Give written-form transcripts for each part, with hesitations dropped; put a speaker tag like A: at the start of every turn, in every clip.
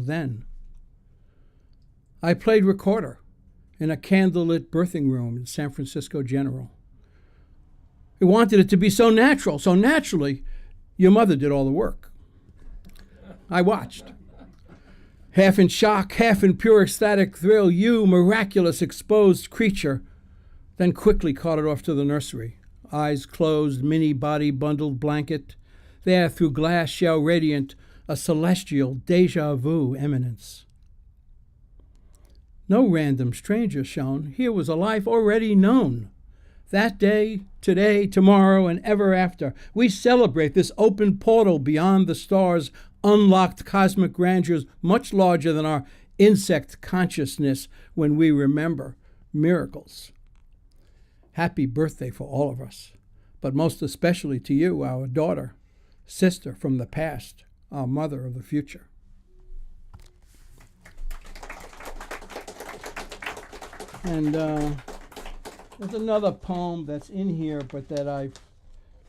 A: then. I played recorder in a candlelit birthing room in San Francisco General. We wanted it to be so natural, so naturally, your mother did all the work. I watched. Half in shock, half in pure ecstatic thrill, you, miraculous exposed creature, then quickly carted off to the nursery. Eyes closed, mini body bundled blanket. There, through glass shell radiant, a celestial deja vu eminence. No random stranger shone. Here was a life already known. That day, today, tomorrow, and ever after, we celebrate this open portal beyond the stars, unlocked cosmic grandeurs much larger than our insect consciousness when we remember miracles. Happy birthday for all of us, but most especially to you, our daughter, sister from the past, our mother of the future. And there's another poem that's in here, but that I've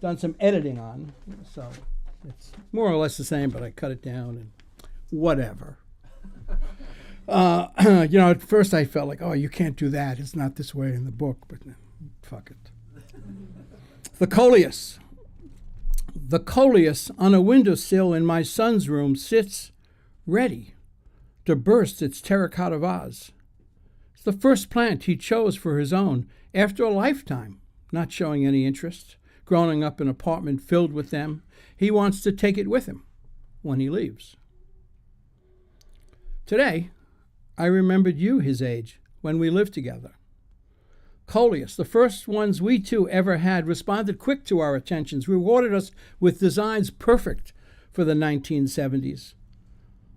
A: done some editing on. So it's more or less the same, but I cut it down and whatever. At first I felt like, oh, you can't do that. It's not this way in the book, but fuck it. The Coleus. The Coleus on a windowsill in my son's room sits ready to burst its terracotta vase. It's the first plant he chose for his own after a lifetime, not showing any interest, growing up in an apartment filled with them. He wants to take it with him when he leaves. Today, I remembered you his age when we lived together. Coleus, the first ones we two ever had, responded quick to our attentions, rewarded us with designs perfect for the 1970s.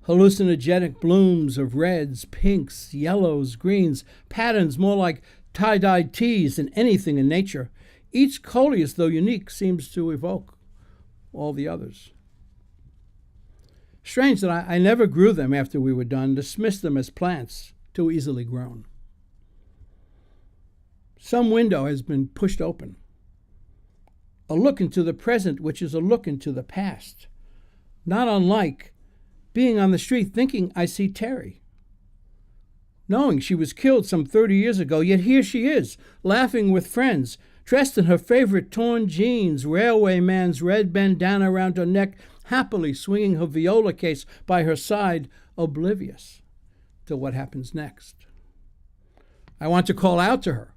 A: Hallucinogenic blooms of reds, pinks, yellows, greens, patterns more like tie-dyed teas than anything in nature. Each Coleus, though unique, seems to evoke all the others. Strange that I never grew them after we were done, dismissed them as plants, too easily grown. Some window has been pushed open. A look into the present, which is a look into the past. Not unlike being on the street thinking I see Terry. Knowing she was killed some 30 years ago, yet here she is, laughing with friends, dressed in her favorite torn jeans, railway man's red bandana around her neck, happily swinging her viola case by her side, oblivious to what happens next. I want to call out to her,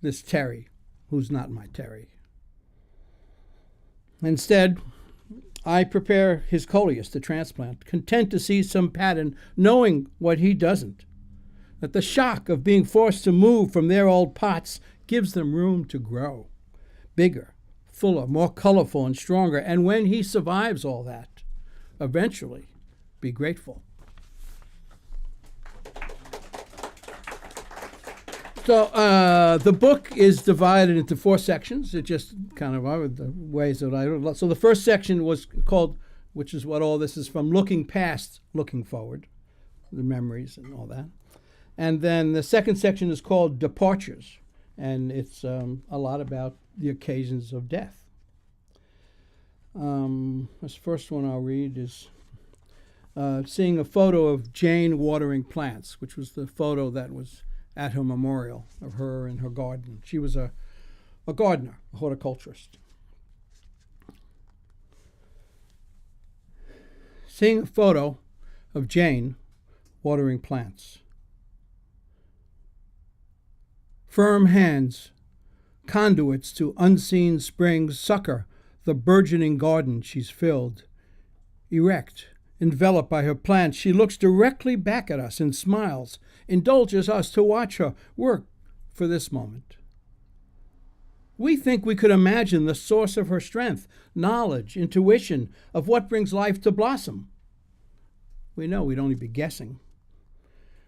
A: this Terry, who's not my Terry. Instead, I prepare his Coleus to transplant, content to see some pattern, knowing what he doesn't, that the shock of being forced to move from their old pots gives them room to grow, bigger, fuller, more colorful and stronger, and when he survives all that, eventually be grateful. So the book is divided into 4 sections. It just kind of are the ways that I wrote. So the first section was called, which is what all this is from, Looking Past, Looking Forward, the memories and all that. And then the second section is called Departures, and it's a lot about the occasions of death. This first one I'll read is seeing a photo of Jane watering plants, which was the photo that was at her memorial of her in her garden. She was a gardener, a horticulturist. Seeing a photo of Jane watering plants. Firm hands, conduits to unseen springs, succor the burgeoning garden she's filled. Erect, enveloped by her plants, she looks directly back at us and smiles, indulges us to watch her work for this moment. We think we could imagine the source of her strength, knowledge, intuition of what brings life to blossom. We know we'd only be guessing.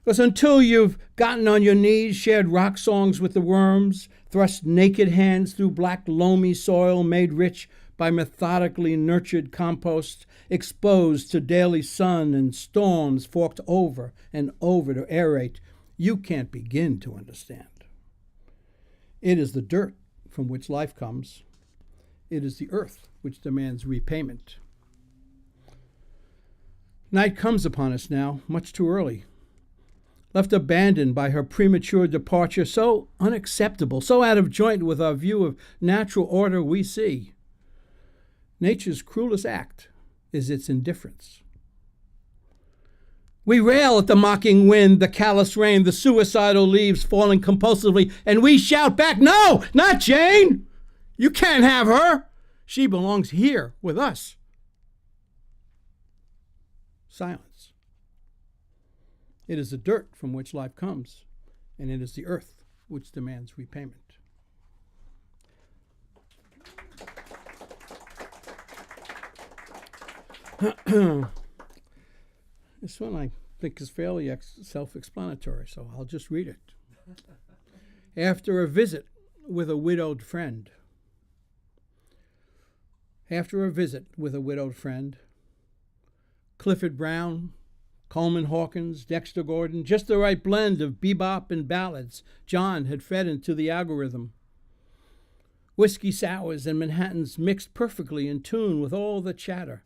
A: Because until you've gotten on your knees, shared rock songs with the worms, thrust naked hands through black loamy soil made rich by methodically nurtured compost, exposed to daily sun and storms forked over and over to aerate, you can't begin to understand. It is the dirt from which life comes. It is the earth which demands repayment. Night comes upon us now, much too early. Left abandoned by her premature departure, so unacceptable, so out of joint with our view of natural order we see. Nature's cruelest act is its indifference. We rail at the mocking wind, the callous rain, the suicidal leaves falling compulsively, and we shout back, "No, not Jane! You can't have her! She belongs here with us." Silence. It is the dirt from which life comes, and it is the earth which demands repayment. This one I think is fairly self-explanatory, so I'll just read it. After a visit with a widowed friend. After a visit with a widowed friend, Clifford Brown, Coleman Hawkins, Dexter Gordon, just the right blend of bebop and ballads John had fed into the algorithm. Whiskey sours and Manhattans mixed perfectly in tune with all the chatter,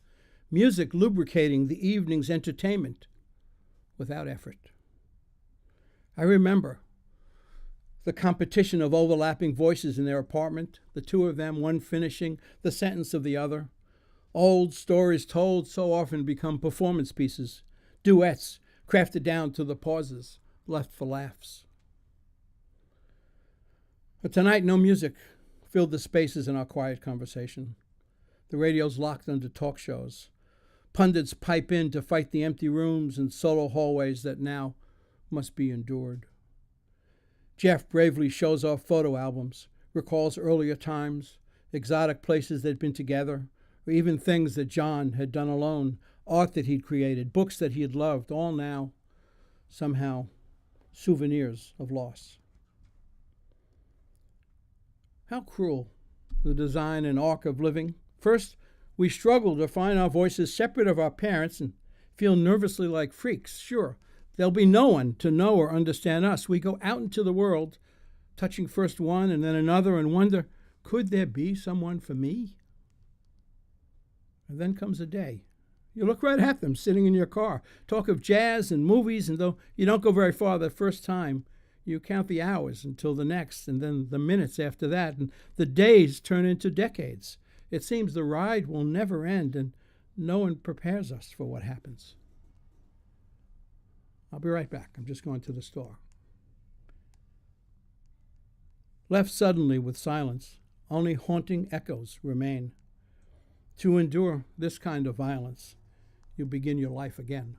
A: music lubricating the evening's entertainment without effort. I remember the competition of overlapping voices in their apartment, the two of them, one finishing the sentence of the other. Old stories told so often become performance pieces, duets crafted down to the pauses left for laughs. But tonight, no music filled the spaces in our quiet conversation. The radio's locked under talk shows. Pundits pipe in to fight the empty rooms and solo hallways that now must be endured. Jeff bravely shows off photo albums, recalls earlier times, exotic places they'd been together, or even things that John had done alone, art that he'd created, books that he had loved, all now, somehow, souvenirs of loss. How cruel, the design and arc of living. First, we struggle to find our voices separate of our parents and feel nervously like freaks. Sure, there'll be no one to know or understand us. We go out into the world, touching first one and then another, and wonder, could there be someone for me? And then comes a day. You look right at them sitting in your car, talk of jazz and movies, and though you don't go very far the first time, you count the hours until the next, and then the minutes after that, and the days turn into decades. It seems the ride will never end, and no one prepares us for what happens. I'll be right back. I'm just going to the store. Left suddenly with silence, only haunting echoes remain. To endure this kind of violence, you begin your life again.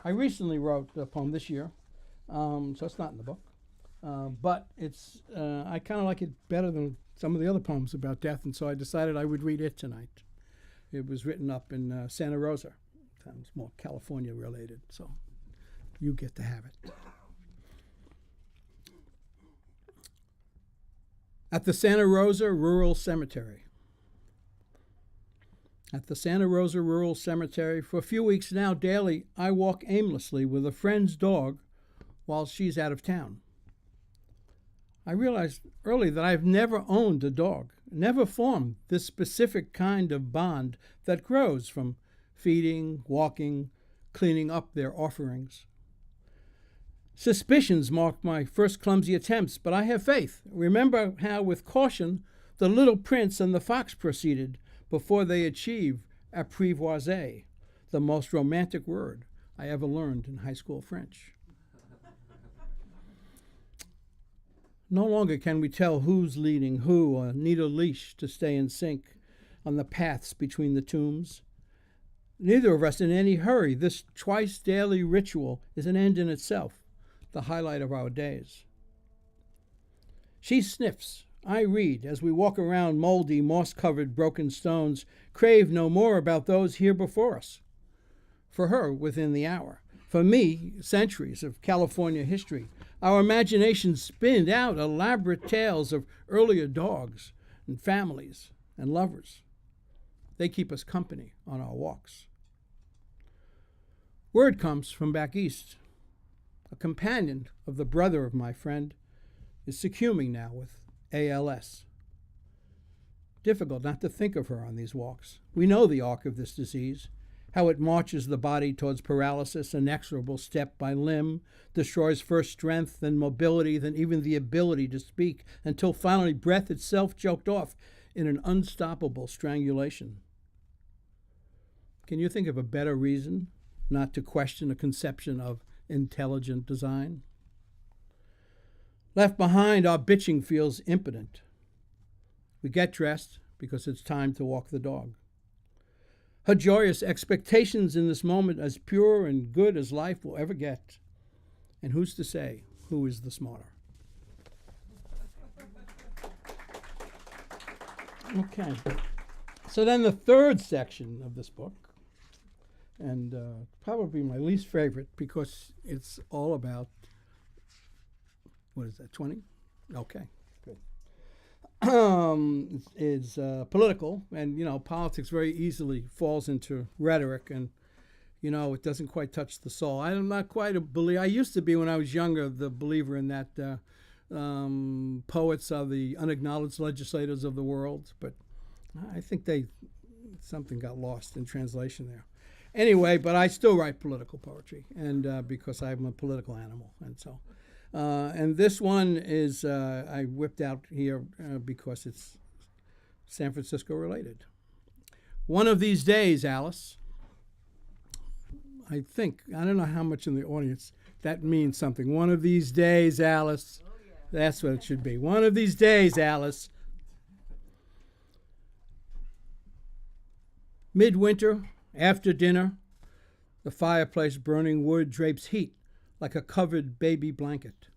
A: I recently wrote a poem this year, so it's not in the book, but it's I kind of like it better than some of the other poems about death, and so I decided I would read it tonight. It was written up in Santa Rosa. It's more California related, so you get to have it. At the Santa Rosa Rural Cemetery. At the Santa Rosa Rural Cemetery, for a few weeks now, daily, I walk aimlessly with a friend's dog while she's out of town. I realized early that I've never owned a dog, never formed this specific kind of bond that grows from feeding, walking, cleaning up their offerings. Suspicions marked my first clumsy attempts, but I have faith. Remember how, with caution, the little prince and the fox proceeded before they achieve apprivoiser, the most romantic word I ever learned in high school French. No longer can we tell who's leading who or need a leash to stay in sync on the paths between the tombs. Neither of us in any hurry. This twice daily ritual is an end in itself, the highlight of our days. She sniffs. I read as we walk around moldy, moss-covered, broken stones, crave no more about those here before us. For her, within the hour. For me, centuries of California history. Our imaginations spin out elaborate tales of earlier dogs and families and lovers. They keep us company on our walks. Word comes from back east. A companion of the brother of my friend is succumbing now with ALS. Difficult not to think of her on these walks. We know the arc of this disease, how it marches the body towards paralysis, inexorable step by limb, destroys first strength, then mobility, then even the ability to speak, until finally breath itself choked off in an unstoppable strangulation. Can you think of a better reason not to question a conception of intelligent design? Left behind, our bitching feels impotent. We get dressed because it's time to walk the dog. Her joyous expectations in this moment as pure and good as life will ever get. And who's to say who is the smarter? Okay. So then the third section of this book, and probably my least favorite because it's all about, what is that, 20? Okay, good. Is political, and politics very easily falls into rhetoric, and it doesn't quite touch the soul. I'm not quite a believer. I used to be, when I was younger, the believer in that poets are the unacknowledged legislators of the world, but I think something got lost in translation there. Anyway, but I still write political poetry, and because I'm a political animal, and so. And this one is, I whipped out here because it's San Francisco related. One of these days, Alice, I don't know how much in the audience that means something. One of these days, Alice. Oh, yeah. That's what it should be. One of these days, Alice. Midwinter, after dinner, the fireplace burning wood drapes heat like a covered baby blanket.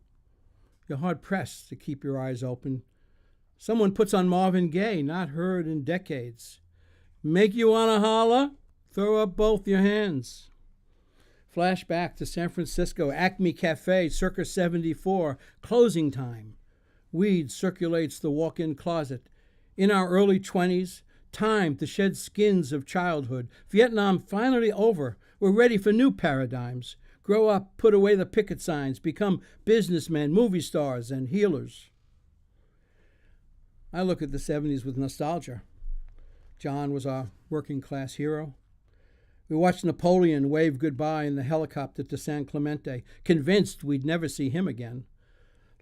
A: You're hard-pressed to keep your eyes open. Someone puts on Marvin Gaye, not heard in decades. Make you want to holler? Throw up both your hands. Flashback to San Francisco, Acme Cafe, circa 74, closing time. Weed circulates the walk-in closet. In our early 20s, time to shed skins of childhood. Vietnam finally over. We're ready for new paradigms. Grow up, put away the picket signs, become businessmen, movie stars, and healers. I look at the 70s with nostalgia. John was our working class hero. We watched Napoleon wave goodbye in the helicopter to San Clemente, convinced we'd never see him again.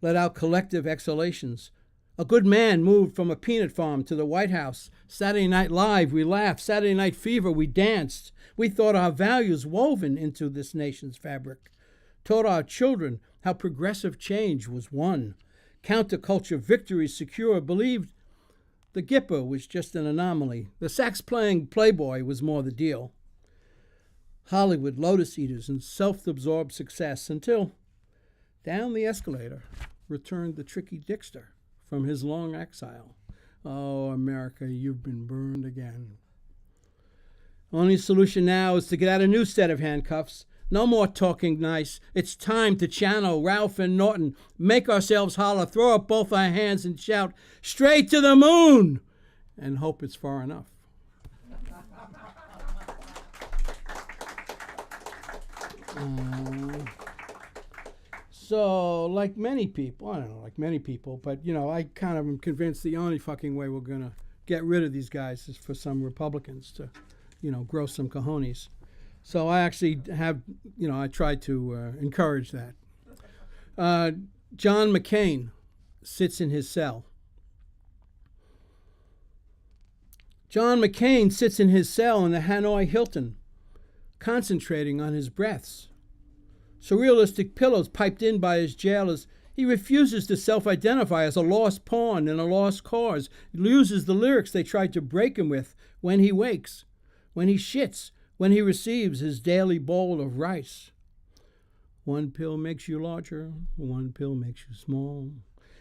A: Let out collective exhalations. A good man moved from a peanut farm to the White House. Saturday Night Live, we laughed. Saturday Night Fever, we danced. We thought our values woven into this nation's fabric. Taught our children how progressive change was won. Counterculture victory secure. Believed the Gipper was just an anomaly. The sax-playing playboy was more the deal. Hollywood lotus eaters and self-absorbed success until down the escalator returned the tricky Dickster from his long exile. Oh, America, you've been burned again. Only solution now is to get out a new set of handcuffs. No more talking nice. It's time to channel Ralph and Norton, make ourselves holler, throw up both our hands and shout, straight to the moon, and hope it's far enough. So, like many people, I don't know, like many people, but, I kind of am convinced the only fucking way we're going to get rid of these guys is for some Republicans to, grow some cojones. So I actually have, I tried to encourage that. John McCain sits in his cell. John McCain sits in his cell in the Hanoi Hilton, concentrating on his breaths. Surrealistic pillows piped in by his jailers. He refuses to self-identify as a lost pawn in a lost cause. He uses the lyrics they tried to break him with when he wakes, when he shits, when he receives his daily bowl of rice. One pill makes you larger, one pill makes you small.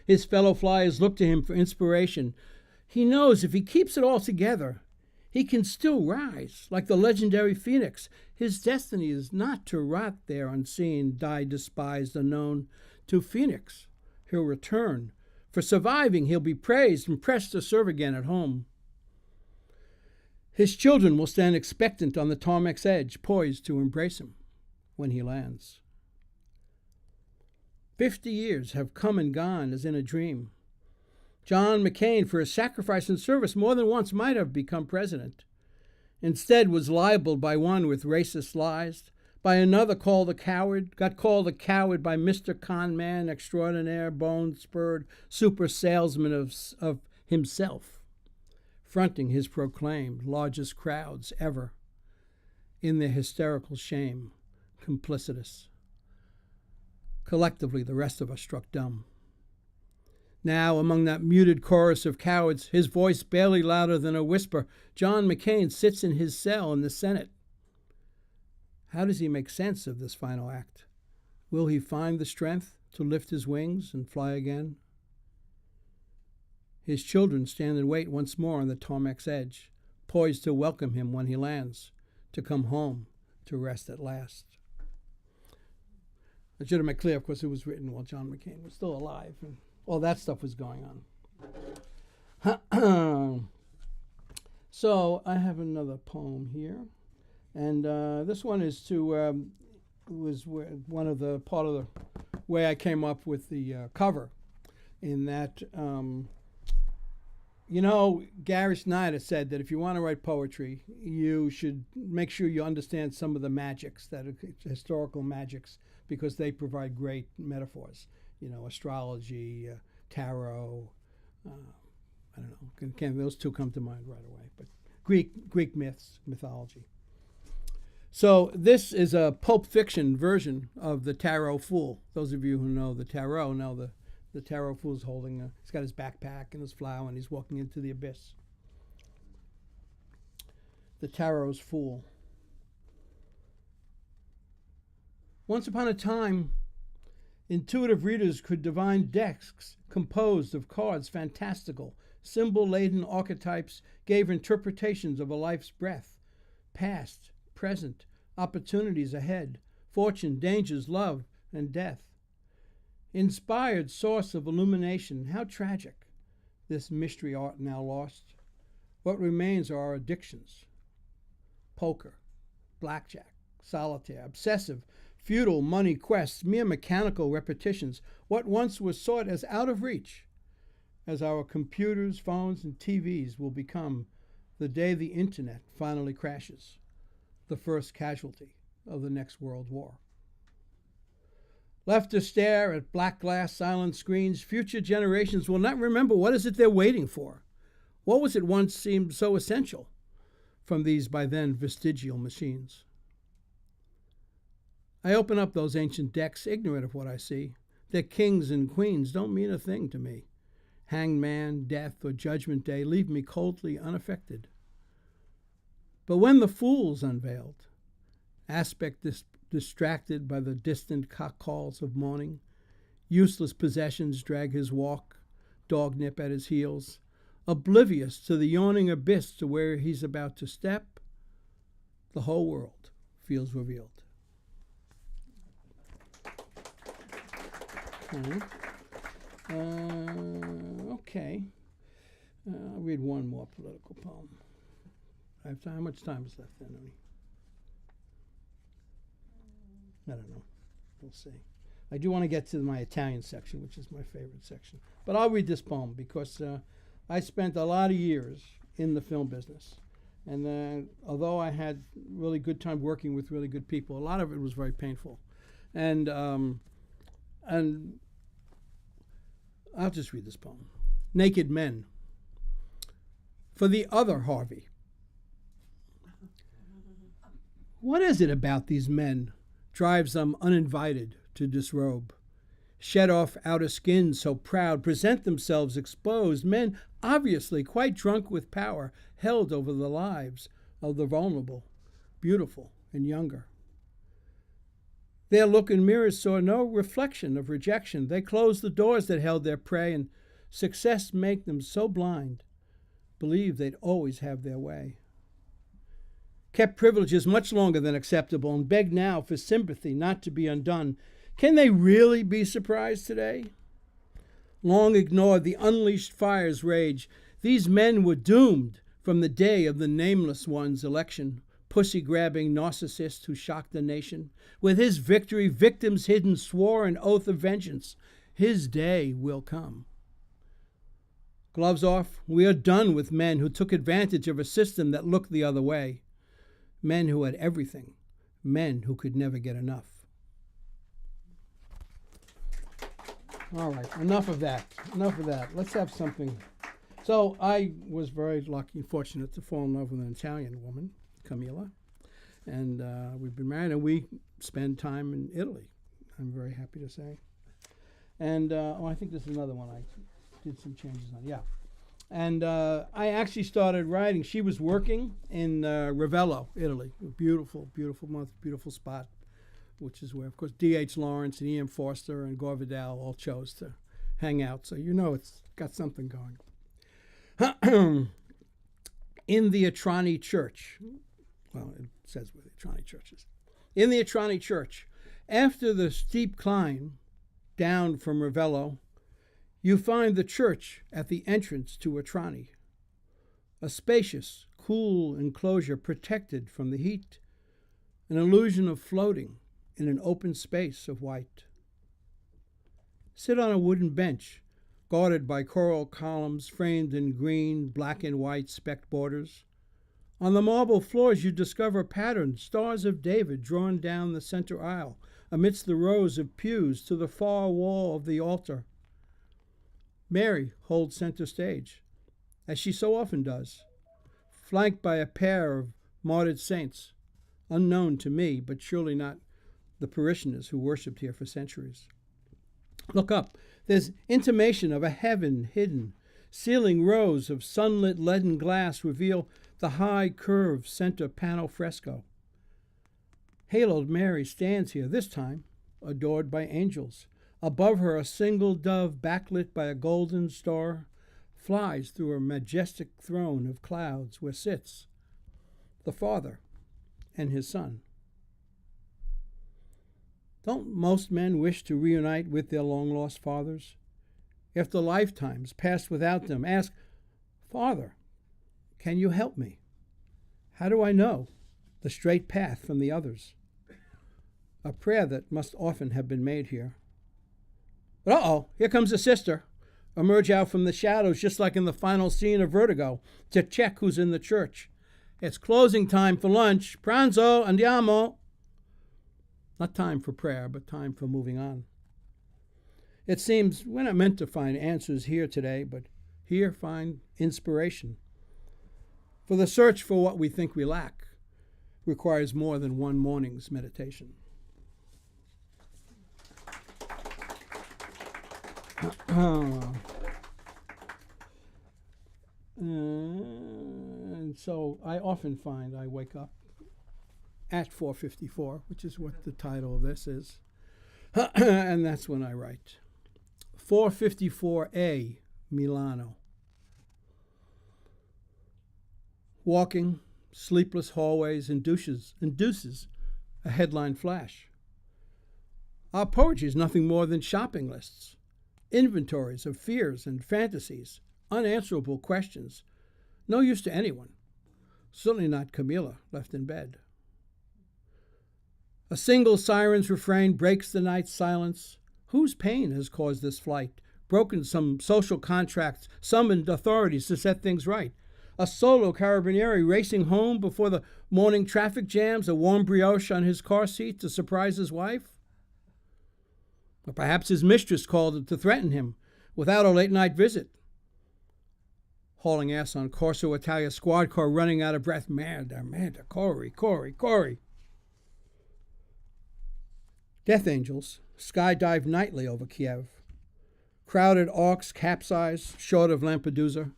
A: His fellow flyers look to him for inspiration. He knows if he keeps it all together, he can still rise, like the legendary phoenix. His destiny is not to rot there unseen, die despised, unknown. To Phoenix he'll return. For surviving he'll be praised and pressed to serve again at home. His children will stand expectant on the tarmac's edge, poised to embrace him when he lands. 50 years have come and gone as in a dream. John McCain, for his sacrifice and service, more than once might have become president. Instead, was libeled by one with racist lies, by another called a coward, got called a coward by Mr. Con Man extraordinaire, bone-spurred super salesman of himself, fronting his proclaimed largest crowds ever, in their hysterical shame, complicitous. Collectively, the rest of us struck dumb. Now, among that muted chorus of cowards, his voice barely louder than a whisper, John McCain sits in his cell in the Senate. How does he make sense of this final act? Will he find the strength to lift his wings and fly again? His children stand and wait once more on the tarmac's edge, poised to welcome him when he lands, to come home, to rest at last. I should have made clear, of course, it was written while John McCain was still alive, and all that stuff was going on. So I have another poem here, and this one is to was one of the part of the way I came up with the cover, in that Gary Snyder said that if you want to write poetry, you should make sure you understand some of the magics, that are historical magics, because they provide great metaphors. Astrology, tarot, I don't know. Those two come to mind right away. But Greek mythology. So this is a Pulp Fiction version of the Tarot Fool. Those of you who know the tarot know the Tarot Fool's holding he's got his backpack and his flower, and he's walking into the abyss. The Tarot's Fool. Once upon a time, intuitive readers could divine decks composed of cards fantastical, symbol-laden archetypes gave interpretations of a life's breath, past, present, opportunities ahead, fortune, dangers, love, and death. Inspired source of illumination, how tragic, this mystery art now lost. What remains are our addictions. Poker, blackjack, solitaire, obsessive, futile money quests, mere mechanical repetitions, what once was sought as out of reach, as our computers, phones, and TVs will become the day the internet finally crashes, the first casualty of the next world war. Left to stare at black glass silent screens, future generations will not remember what is it they're waiting for. What was it once seemed so essential from these by then vestigial machines? I open up those ancient decks, ignorant of what I see. Their kings and queens don't mean a thing to me. Hanged man, death, or judgment day leave me coldly unaffected. But when the fool's unveiled, aspect distracted by the distant cock calls of morning, useless possessions drag his walk, dog nip at his heels, oblivious to the yawning abyss to where he's about to step, the whole world feels revealed. Okay. I'll read one more political poem. I have time. How much time is left then, honey? I don't know. We'll see. I do want to get to my Italian section, which is my favorite section. But I'll read this poem because I spent a lot of years in the film business. And although I had really good time working with really good people, a lot of it was very painful. And I'll just read this poem. Naked Men. For the other Harvey. What is it about these men drives them uninvited to disrobe? Shed off outer skins so proud, present themselves exposed, men obviously quite drunk with power, held over the lives of the vulnerable, beautiful, and younger. Their look in mirrors saw no reflection of rejection. They closed the doors that held their prey, and success made them so blind, believed they'd always have their way. Kept privileges much longer than acceptable and begged now for sympathy not to be undone. Can they really be surprised today? Long ignored the unleashed fire's rage. These men were doomed from the day of the nameless one's election. Pussy-grabbing narcissist who shocked the nation. With his victory, victims hidden swore an oath of vengeance. His day will come. Gloves off, we are done with men who took advantage of a system that looked the other way. Men who had everything. Men who could never get enough. All right, enough of that. Enough of that. Let's have something. So I was very lucky and fortunate to fall in love with an Italian woman, Camilla. And we've been married, and we spend time in Italy, I'm very happy to say. And, I think this is another one I did some changes on. Yeah. And I actually started writing. She was working in Ravello, Italy. Beautiful, beautiful month, beautiful spot, which is where, of course, D.H. Lawrence and E.M. Forster and Gore Vidal all chose to hang out. So it's got something going. In the Atrani Church. Well, it says where the Atrani Church is. In the Atrani Church, after the steep climb down from Ravello, you find the church at the entrance to Atrani, a spacious, cool enclosure protected from the heat, an illusion of floating in an open space of white. Sit on a wooden bench, guarded by coral columns framed in green, black and white specked borders. On the marble floors you discover patterned stars of David drawn down the center aisle, amidst the rows of pews to the far wall of the altar. Mary holds center stage, as she so often does, flanked by a pair of martyred saints, unknown to me, but surely not the parishioners who worshipped here for centuries. Look up. There's intimation of a heaven hidden. Ceiling rows of sunlit leaden glass reveal the high curved center panel fresco. Haloed Mary stands here, this time adored by angels. Above her, a single dove, backlit by a golden star, flies through a majestic throne of clouds where sits the Father and his Son. Don't most men wish to reunite with their long-lost fathers? After lifetimes passed without them, ask, Father, can you help me? How do I know the straight path from the others? A prayer that must often have been made here. But uh-oh, here comes a sister. Emerge out from the shadows just like in the final scene of Vertigo to check who's in the church. It's closing time for lunch. Pranzo, andiamo. Not time for prayer, but time for moving on. It seems we're not meant to find answers here today, but here find inspiration. For the search for what we think we lack requires more than one morning's meditation. And so I often find I wake up at 4:54, which is what the title of this is, and that's when I write. 4:54 Milano. Walking, sleepless hallways induces a headline flash. Our poetry is nothing more than shopping lists, inventories of fears and fantasies, unanswerable questions, no use to anyone, certainly not Camilla, left in bed. A single siren's refrain breaks the night's silence. Whose pain has caused this flight, broken some social contracts, summoned authorities to set things right? A solo carabinieri racing home before the morning traffic jams, a warm brioche on his car seat to surprise his wife? Or perhaps his mistress called to threaten him without a late-night visit. Hauling ass on Corso Italia squad car, running out of breath. Amanda, Corey. Death angels skydive nightly over Kiev. Crowded arcs capsize short of Lampedusa.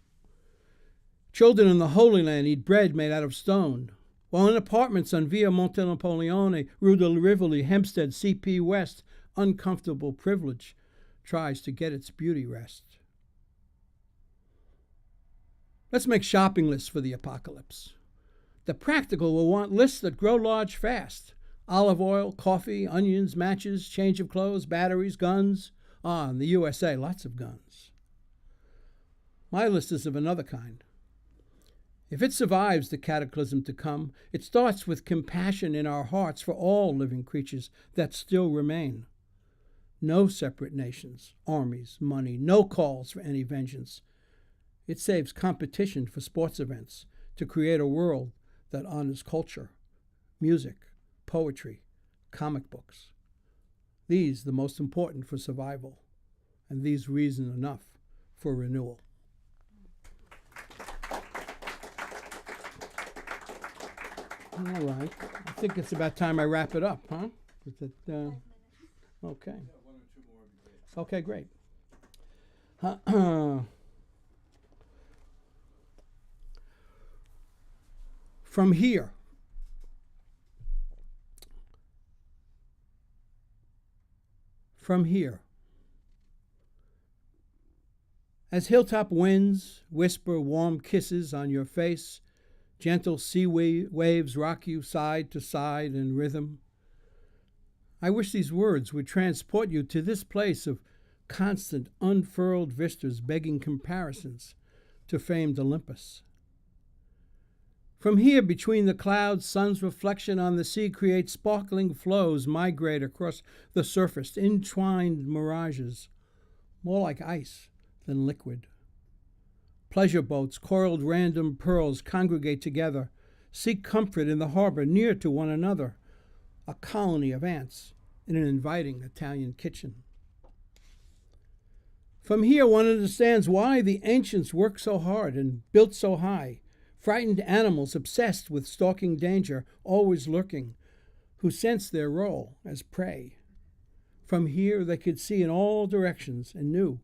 A: Children in the Holy Land eat bread made out of stone, while in apartments on Via Monte Napoleone, Rue de Rivoli, Hempstead, CP West, uncomfortable privilege tries to get its beauty rest. Let's make shopping lists for the apocalypse. The practical will want lists that grow large fast. Olive oil, coffee, onions, matches, change of clothes, batteries, guns. In the USA, lots of guns. My list is of another kind. If it survives the cataclysm to come, it starts with compassion in our hearts for all living creatures that still remain. No separate nations, armies, money, no calls for any vengeance. It saves competition for sports events to create a world that honors culture, music, poetry, comic books. These the most important for survival, and these reason enough for renewal. All right. I think it's about time I wrap it up, huh? Is it, okay. Okay, great. From here, as hilltop winds whisper warm kisses on your face, gentle sea waves rock you side to side in rhythm, I wish these words would transport you to this place of constant unfurled vistas begging comparisons to famed Olympus. From here, between the clouds, sun's reflection on the sea creates sparkling flows migrate across the surface, entwined mirages, more like ice than liquid. Pleasure boats, coiled random pearls, congregate together, seek comfort in the harbor near to one another, a colony of ants in an inviting Italian kitchen. From here, one understands why the ancients worked so hard and built so high, frightened animals obsessed with stalking danger, always lurking, who sensed their role as prey. From here, they could see in all directions and knew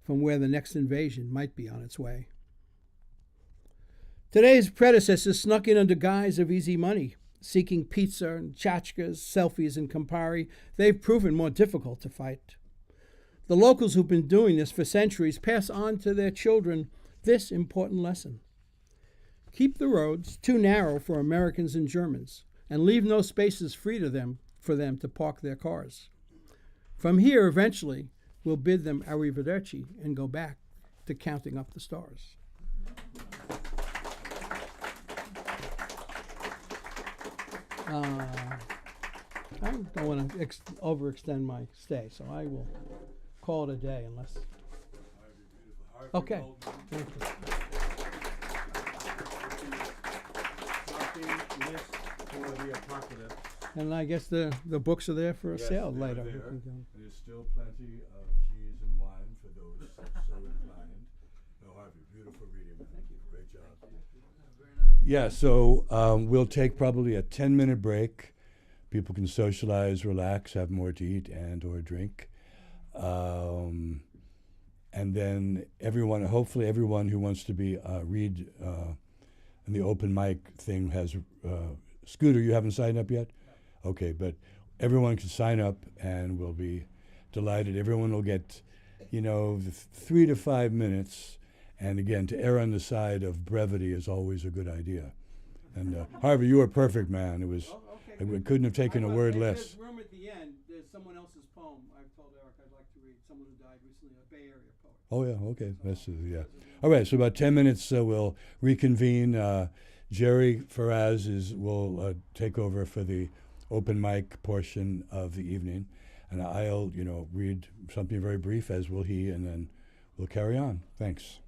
A: from where the next invasion might be on its way. Today's predecessors snuck in under guise of easy money, seeking pizza and tchotchkes, selfies and Campari. They've proven more difficult to fight. The locals who've been doing this for centuries pass on to their children this important lesson. Keep the roads too narrow for Americans and Germans, and leave no spaces free for them to park their cars. From here, eventually, we'll bid them arrivederci and go back to counting up the stars. I don't want to overextend my stay, so I will call it a day unless... Okay. Thank you. And I guess the books are there for a sale later.
B: There's still plenty of cheese and wine for those so inclined. No, Harvey, beautiful reading, man. Thank you. Great job. Yeah, so we'll take probably a 10-minute break. People can socialize, relax, have more to eat and or drink. And then hopefully everyone who wants to read in the open mic thing has, Scooter, you haven't signed up yet? Okay, but everyone can sign up and we'll be delighted. Everyone will get, 3 to 5 minutes. And again, to err on the side of brevity is always a good idea. And Harvey, you were perfect, man. It was, we couldn't have taken a word less.
A: There's room at the end. There's someone else's poem. I've told Eric I'd like to read. Someone who died recently, a Bay Area poet.
B: Oh yeah, okay. That's yeah. All right. So about 10 minutes, we'll reconvene. Jerry Faraz will take over for the open mic portion of the evening, and I'll read something very brief, as will he, and then we'll carry on. Thanks.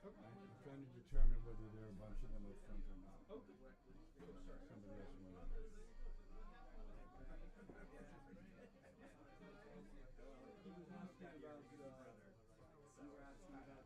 B: I'm trying to determine whether there are a bunch of them up front or not. Okay. Somebody else wanted to. He was asking about, you were asking about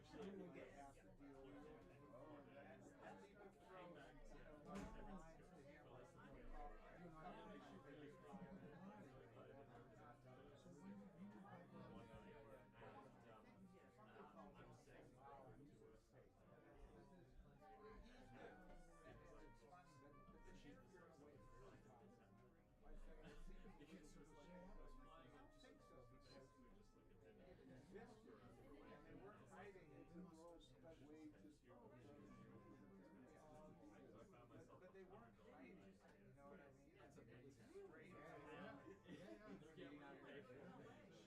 C: actually would get half the deal. And that even from, lines to lines to and they weren't hiding it, the world sped way too but they weren't hiding it, you know what I mean? It's a big straight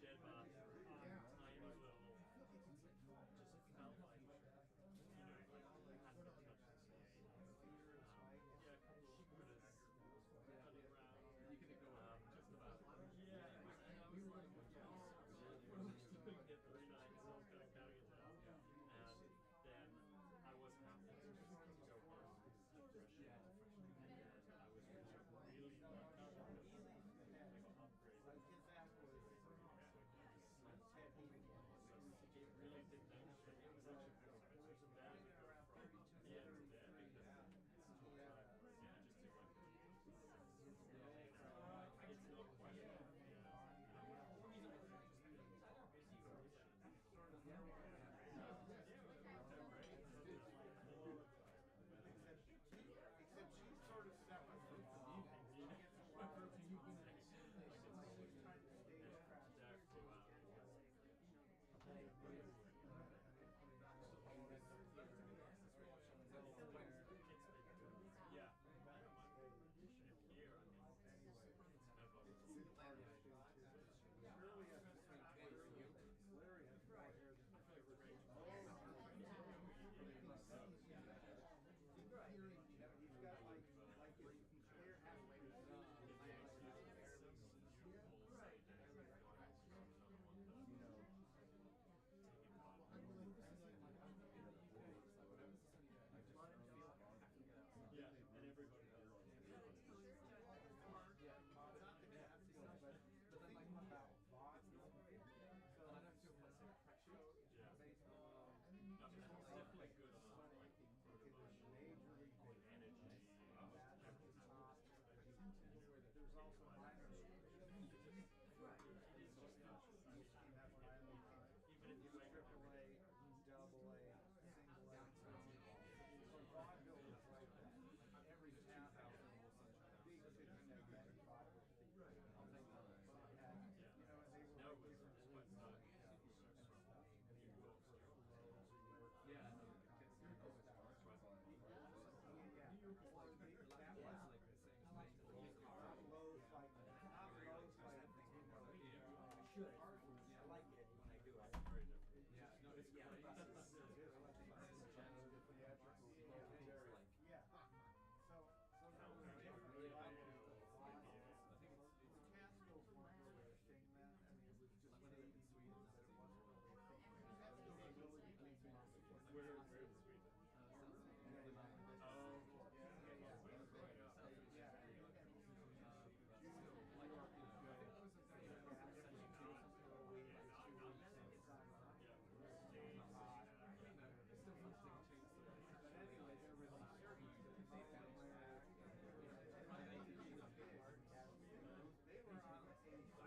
D: shed box, tiny little, just felt like, had no touch to say. Yeah, a couple of scooters running around. You can ignore just about. Yeah, and I was like, we're doing it 3 nights, so I was kind of counting it down. And then I wasn't happy to go home. And I was really lucky. I got upgraded. It really did that. It was actually very good from the end to there because just to it's not quite
C: except she's sort of separate from all. She gets a lot of she's trying to stage craft.
D: Yeah. Here, I mean,
C: Shirley has Larry has more hair than he's got like his hair halfway
D: yeah, and everybody does.
C: But the thing about BART is
D: definitely good on like energy.
C: There's also minor
D: It is just even if you make
C: AAA, double A, single A. So vaudeville is like that. Every townhouse in big cities have that vaudeville.
D: no, it was quite nice. Yeah,
C: That was like the same thing. Not lows like should. I like it when I do it.
D: Very different.
C: Yeah, no, it's great. Yeah. So that was different. I think it's Catskill weren't really a thing then. I mean, it was just maybe Sweden that it wasn't really a thing.
D: Where in Sweden?
C: But anyway, they're really serious. They were on the same side.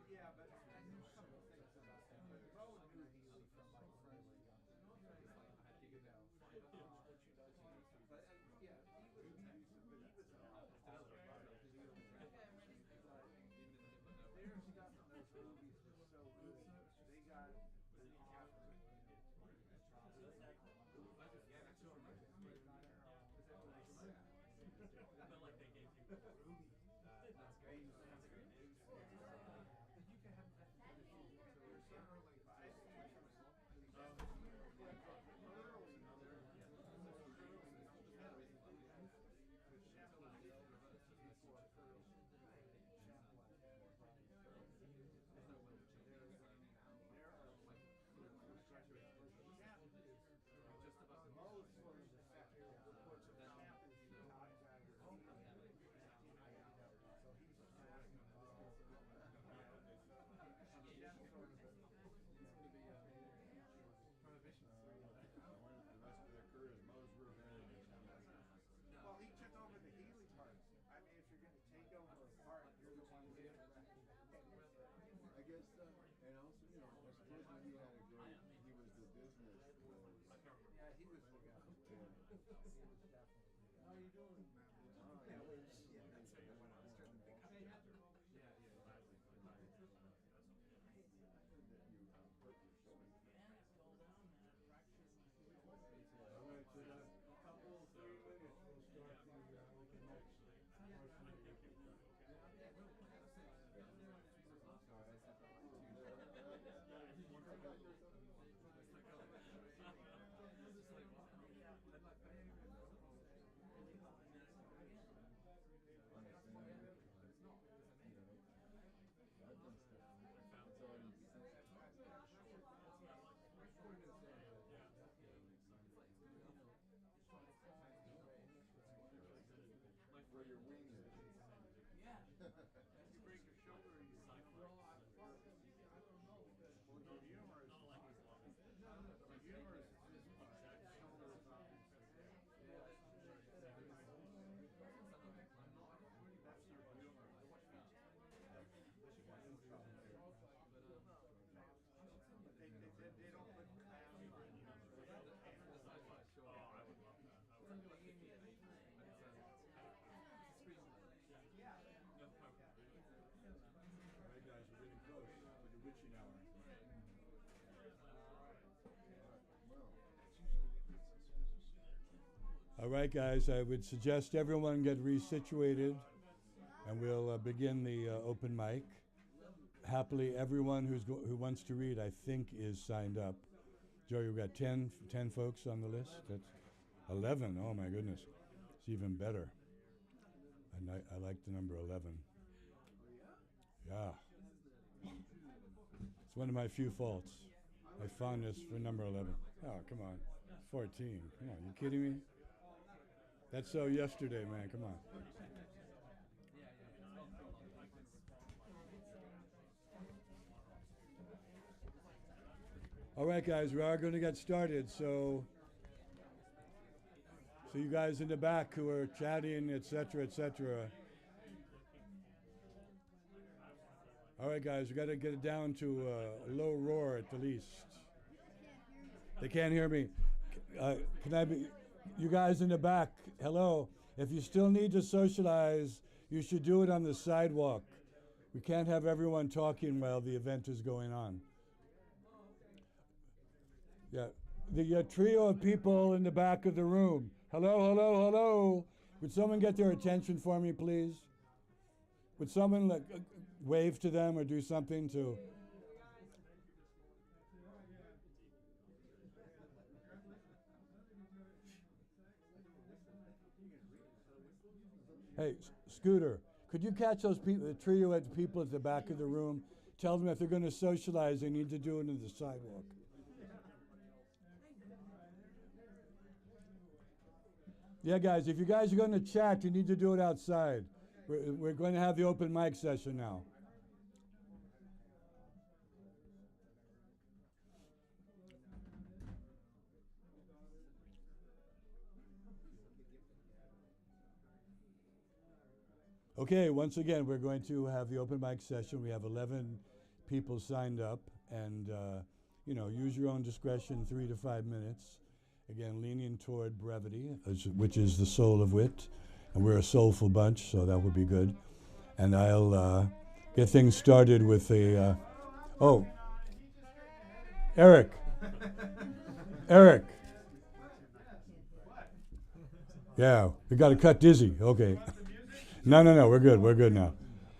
C: Yeah, but I knew a couple things about him. But Bo knew Healy from like friendly young. But yeah, he was their stuff in those movies was so good. They got the Oscar.
D: I felt like they gave you Ruby. That's great. That's great news.
C: You can have that.
B: All right, so in a couple, 3 minutes, we'll start the next portion of the
C: Where your wing is.
D: You break your shoulder, you cycle.
C: Well, I don't know. Well, the humor is the humor is just shoulders up. That's your humor. They don't put clowns on you.
D: Oh, I would love that. I would love that.
B: All right, guys, we're getting close to the witching hour. All right, guys, I would suggest everyone get resituated, and we'll begin the open mic. Happily, everyone who wants to read, I think, is signed up. Joey, we've got 10 folks on the list. That's 11. Oh, my goodness. It's even better. I like the number 11. Yeah. It's one of my few faults. My fondness for number 11. Oh, come on. 14. Come on, you kidding me? That's so yesterday, man. Come on. All right, guys, we are going to get started. So you guys in the back who are chatting, etc., etc. All right, guys, we got to get it down to a low roar at the least. They can't hear me. Can I be? You guys in the back, hello. If you still need to socialize, you should do it on the sidewalk. We can't have everyone talking while the event is going on. Yeah, the trio of people in the back of the room. Hello, hello, hello. Would someone get their attention for me, please? Would someone wave to them or do something to... Hey, Scooter, could you catch those people, the trio of people at the back of the room? Tell them if they're going to socialize, they need to do it on the sidewalk. Yeah, guys, if you guys are going to chat, you need to do it outside. We're going to have the open mic session now. Okay, once again, we're going to have the open mic session. We have 11 people signed up, and use your own discretion, 3 to 5 minutes. Again, leaning toward brevity, which is the soul of wit, and we're a soulful bunch, so that would be good. And I'll get things started with a. Eric. Eric. Yeah, we got to cut Dizzy. Okay. No, we're good. We're good now.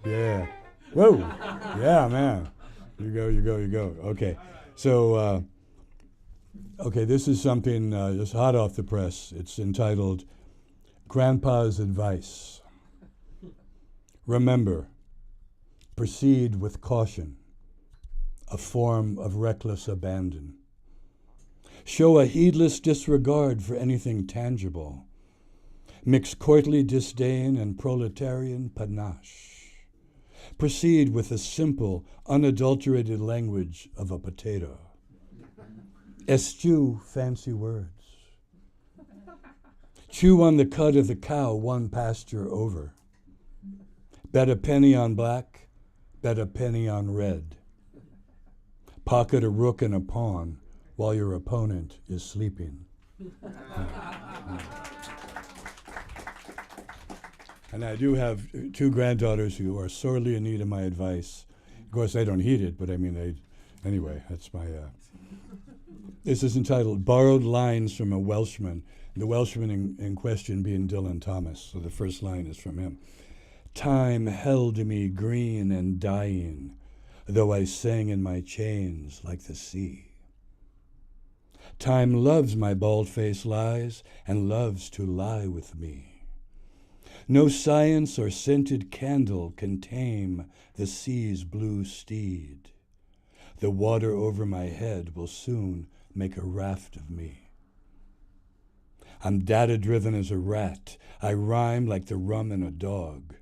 B: Yeah. Whoa. Yeah, man. You go. Okay. So, this is something just hot off the press. It's entitled Grandpa's Advice. Remember, proceed with caution, a form of reckless abandon. Show a heedless disregard for anything tangible. Mix courtly disdain and proletarian panache. Proceed with the simple, unadulterated language of a potato. Eschew fancy words. Chew on the cud of the cow one pasture over. Bet a penny on black, bet a penny on red. Pocket a rook and a pawn while your opponent is sleeping. And I do have two granddaughters who are sorely in need of my advice. Of course, they don't heed it, but I mean, anyway, that's my... This is entitled Borrowed Lines from a Welshman, the Welshman in question being Dylan Thomas. So the first line is from him. Time held me green and dying, though I sang in my chains like the sea. Time loves my bald-faced lies and loves to lie with me. No science or scented candle can tame the sea's blue steed. The water over my head will soon make a raft of me. I'm data-driven as a rat. I rhyme like the rum in a dog.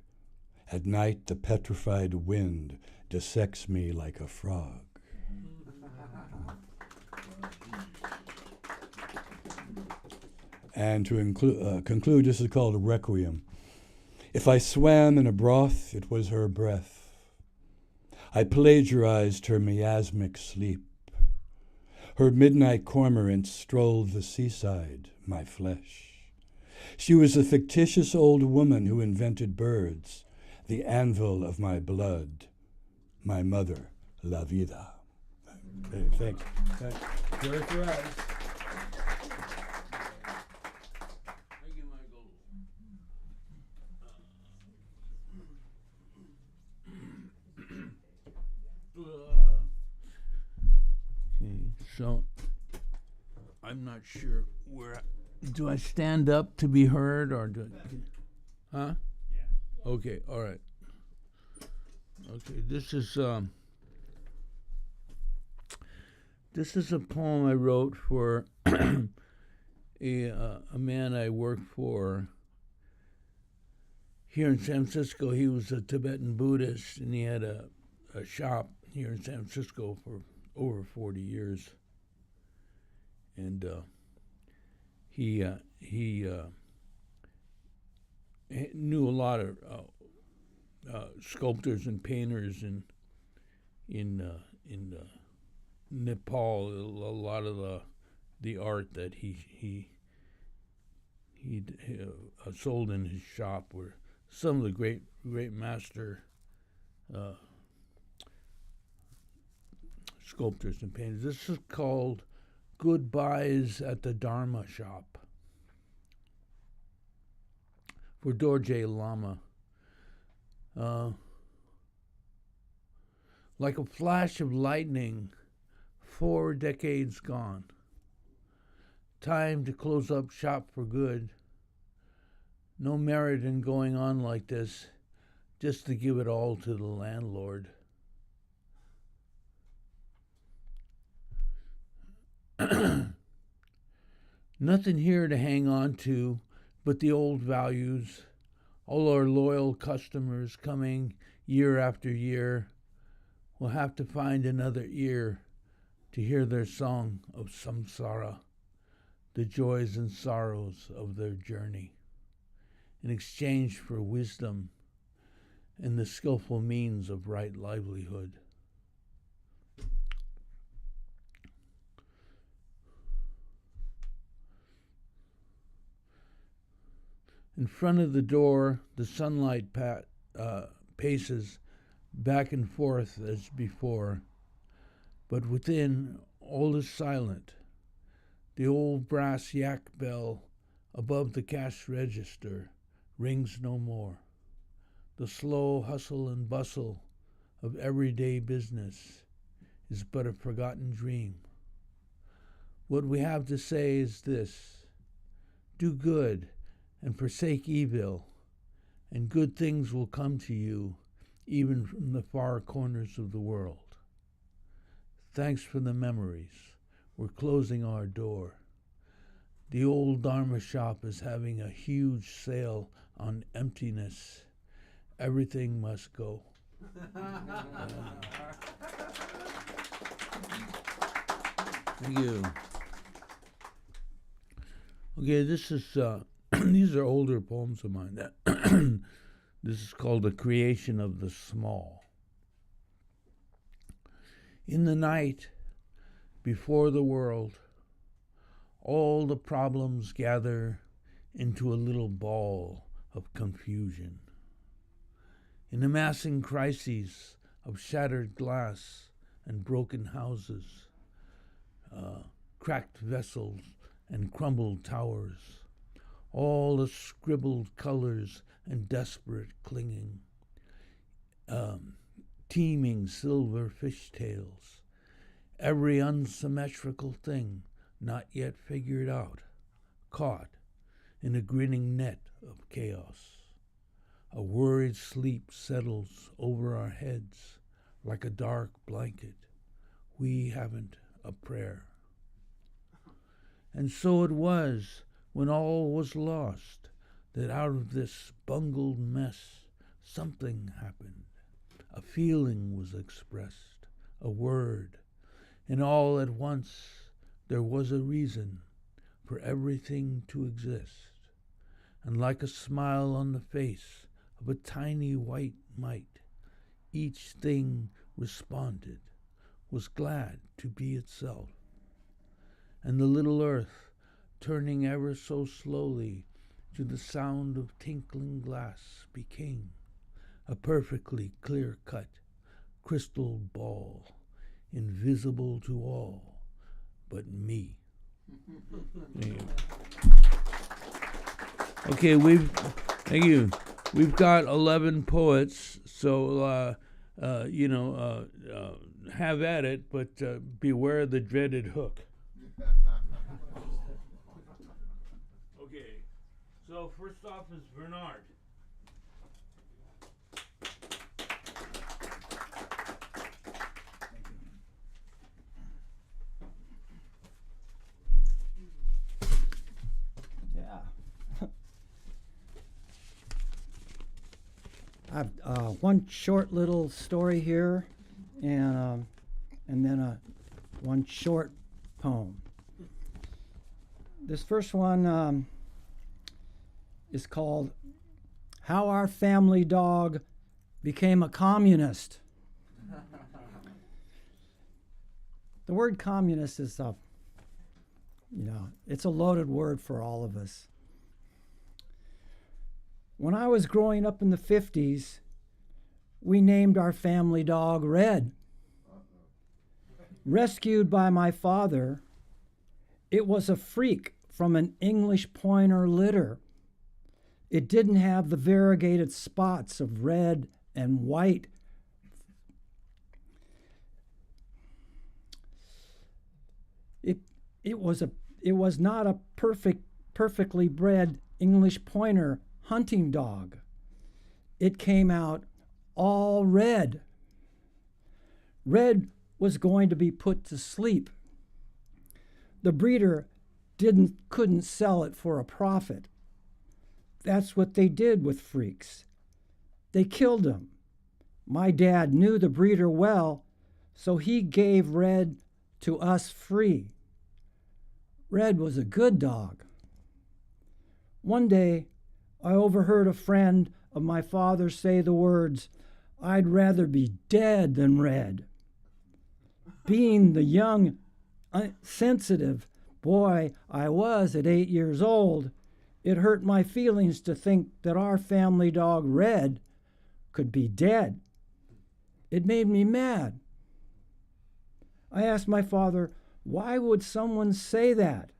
B: At night, the petrified wind dissects me like a frog. And to conclude, this is called a Requiem. If I swam in a broth, it was her breath. I plagiarized her miasmic sleep. Her midnight cormorant strolled the seaside, my flesh. She was a fictitious old woman who invented birds, the anvil of my blood, my mother, La Vida. Thanks. Very for us.
E: Thank you, Michael. Okay, so I'm not sure where. Do I stand up to be heard, or do? Huh? Yeah. Okay. All right. Okay. This is a poem I wrote for a man I worked for here in San Francisco. He was a Tibetan Buddhist, and he had a shop here in San Francisco for over 40 years. And he knew a lot of sculptors and painters in Nepal. A lot of the art that he sold in his shop were some of the great master sculptors and painters. This is called Goodbyes at the Dharma Shop for Dorje Lama. Like a flash of lightning, 4 decades gone. Time to close up shop for good. No merit in going on like this, just to give it all to the landlord. Nothing here to hang on to but the old values. All our loyal customers coming year after year will have to find another ear to hear their song of samsara, the joys and sorrows of their journey, in exchange for wisdom and the skillful means of right livelihood. In front of the door, the sunlight paces back and forth as before, but within, all is silent. The old brass yak bell above the cash register rings no more. The slow hustle and bustle of everyday business is but a forgotten dream. What we have to say is this: do good and forsake evil, and good things will come to you, even from the far corners of the world. Thanks for the memories. We're closing our door. The old Dharma shop is having a huge sale on emptiness. Everything must go. Thank you. Okay, this is these are older poems of mine. This is called The Creation of the Small. In the night, before the world, all the problems gather into a little ball of confusion. In amassing crises of shattered glass and broken houses, cracked vessels and crumbled towers, all the scribbled colors and desperate clinging, teeming silver fishtails, every unsymmetrical thing not yet figured out, caught in a grinning net of chaos. A worried sleep settles over our heads like a dark blanket. We haven't a prayer. And so it was, when all was lost, that out of this bungled mess something happened. A feeling was expressed, a word, and all at once there was a reason for everything to exist. And like a smile on the face of a tiny white mite, each thing responded, was glad to be itself. And the little earth, turning ever so slowly to the sound of tinkling glass, became a perfectly clear-cut crystal ball, invisible to all but me. Okay, thank you. We've got 11 poets, so have at it, but beware the dreaded hook. Okay, so first off is Bernard.
F: I've one short little story here, and then one short poem. This first one is called "How Our Family Dog Became a Communist." The word communist is it's a loaded word for all of us. When I was growing up in the 50s, we named our family dog Red. Rescued by my father, it was a freak from an English pointer litter. It didn't have the variegated spots of red and white. It was not a perfectly bred English pointer hunting dog. It came out all red. Red was going to be put to sleep. The breeder couldn't sell it for a profit. That's what they did with freaks. They killed him. My dad knew the breeder well, so he gave Red to us free. Red was a good dog. One day, I overheard a friend of my father say the words, "I'd rather be dead than Red." Being the young, sensitive boy I was at 8 years old, it hurt my feelings to think that our family dog Red could be dead. It made me mad. I asked my father, why would someone say that?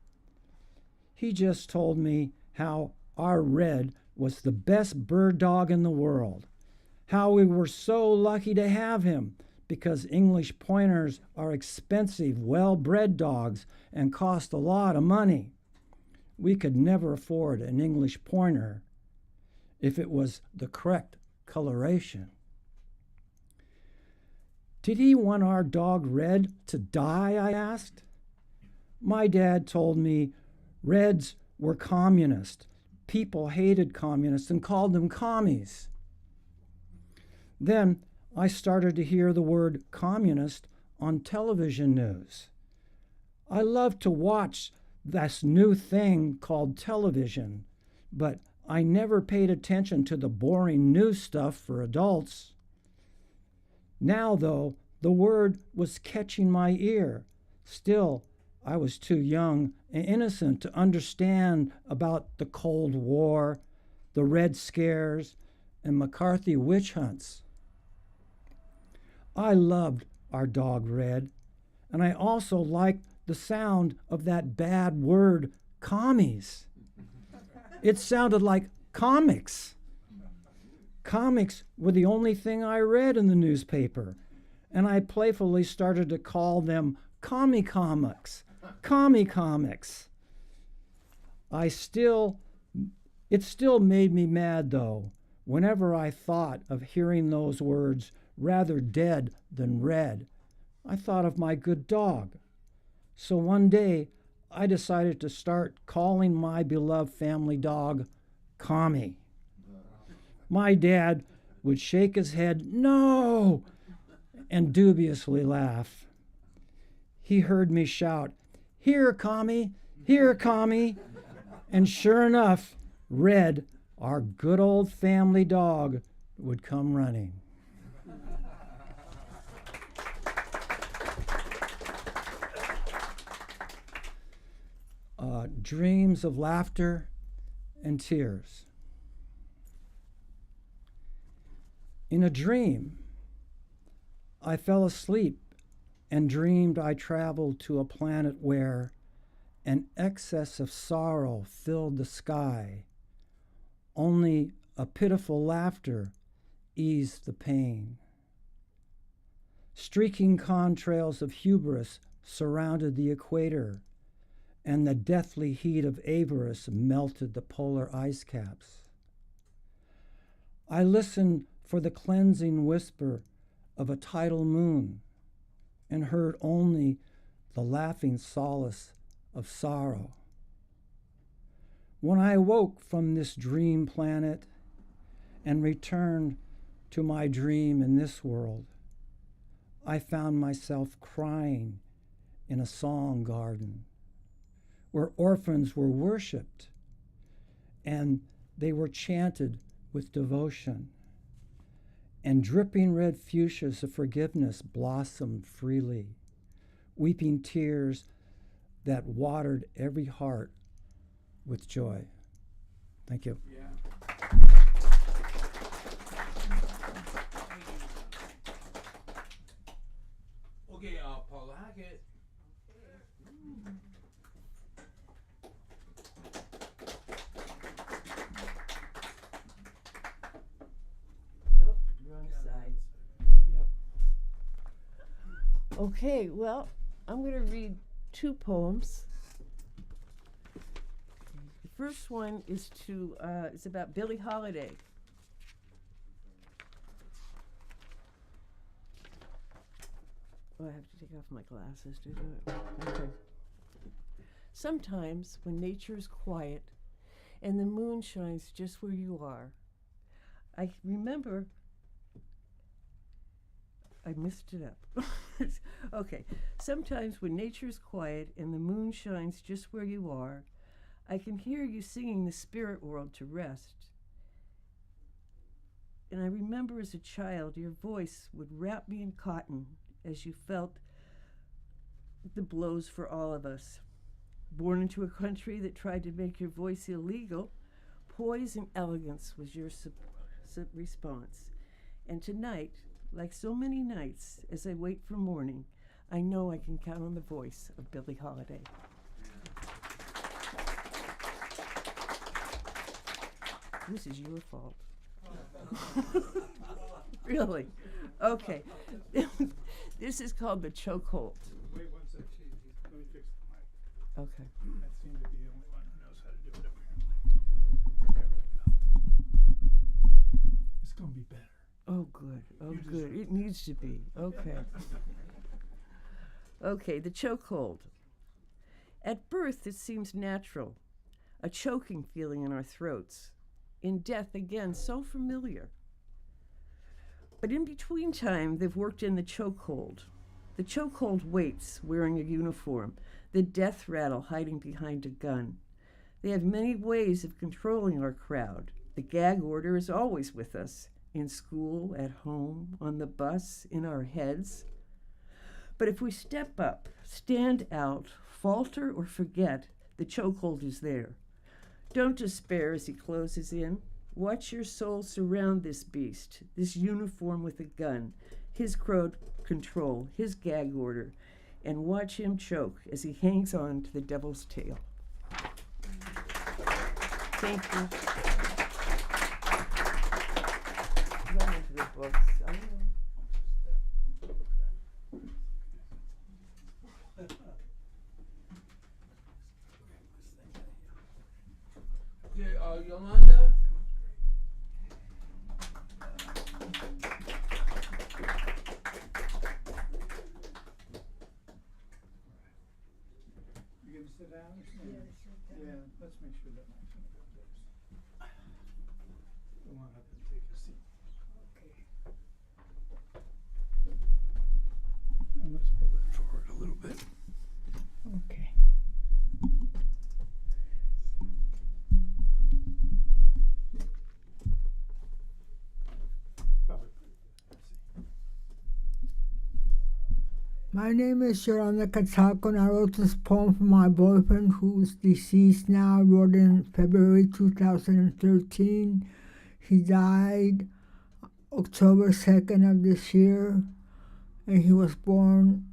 F: He just told me how our Red was the best bird dog in the world, how we were so lucky to have him because English pointers are expensive, well-bred dogs and cost a lot of money. We could never afford an English pointer if it was the correct coloration. Did he want our dog Red to die, I asked. My dad told me Reds were communist. People hated communists and called them commies. Then I started to hear the word communist on television news. I love to watch this new thing called television, but I never paid attention to the boring news stuff for adults. Now, though, the word was catching my ear, Still, I was too young and innocent to understand about the Cold War, the Red Scares, and McCarthy witch hunts. I loved our dog Red, and I also liked the sound of that bad word, commies. It sounded like comics. Comics were the only thing I read in the newspaper, and I playfully started to call them commie comics. Commie comics. It still made me mad, though, whenever I thought of hearing those words, rather dead than red. I thought of my good dog. So one day, I decided to start calling my beloved family dog Commie. My dad would shake his head, "No!" and dubiously laugh. He heard me shout, "Here, Commie! Here, Commie!" And sure enough, Red, our good old family dog, would come running. Dreams of laughter and tears. In a dream, I fell asleep and dreamed I traveled to a planet where an excess of sorrow filled the sky. Only a pitiful laughter eased the pain. Streaking contrails of hubris surrounded the equator, and the deathly heat of avarice melted the polar ice caps. I listened for the cleansing whisper of a tidal moon and heard only the laughing solace of sorrow. When I awoke from this dream planet and returned to my dream in this world, I found myself crying in a song garden where orphans were worshipped and they were chanted with devotion, and dripping red fuchsias of forgiveness blossomed freely, weeping tears that watered every heart with joy. Thank you.
E: Okay, Paul Hackett.
G: Oh, wrong side. Okay, well, I'm going to read two poems. The first one is it's about Billie Holiday. Oh, I have to take off my glasses to do it. Okay. Sometimes when nature is quiet and the moon shines just where you are, I remember I messed it up. Okay. Sometimes when nature is quiet and the moon shines just where you are, I can hear you singing the spirit world to rest. And I remember as a child, your voice would wrap me in cotton as you felt the blows for all of us. Born into a country that tried to make your voice illegal, poise and elegance was your response. And tonight, like so many nights, as I wait for morning, I know I can count on the voice of Billie Holiday. This is your fault. Really? Okay. This is called The Chokehold.
C: Wait one second. Let me fix the mic.
G: Okay.
C: I seem to be the only one who knows how to do it, apparently. There we go. It's going to be better.
G: Oh, good. Oh,
C: You
G: good.
C: deserve
G: It needs to be. Okay. Okay, the chokehold. At birth, it seems natural, a choking feeling in our throats. In death, again, so familiar. But in between time, they've worked in the chokehold. The chokehold waits, wearing a uniform, the death rattle hiding behind a gun. They have many ways of controlling our crowd. The gag order is always with us, in school, at home, on the bus, in our heads. But if we step up, stand out, falter, or forget, the chokehold is there. Don't despair as he closes in. Watch your soul surround this beast, this uniform with a gun, his crowd control, his gag order, and watch him choke as he hangs on to the devil's tail. Thank you. Run into the books. I know.
E: Okay, Yolanda?
C: You gonna sit down or something? Yeah, let's make sure that my son goes there. Come on up and take a seat. Okay. And let's pull that forward a little bit.
F: Okay.
C: Probably pretty good. Let's see.
H: My name is Yolanda Catalco, and I wrote this poem for my boyfriend who's deceased now. I wrote it in February 2013. He died October 2nd of this year, and he was born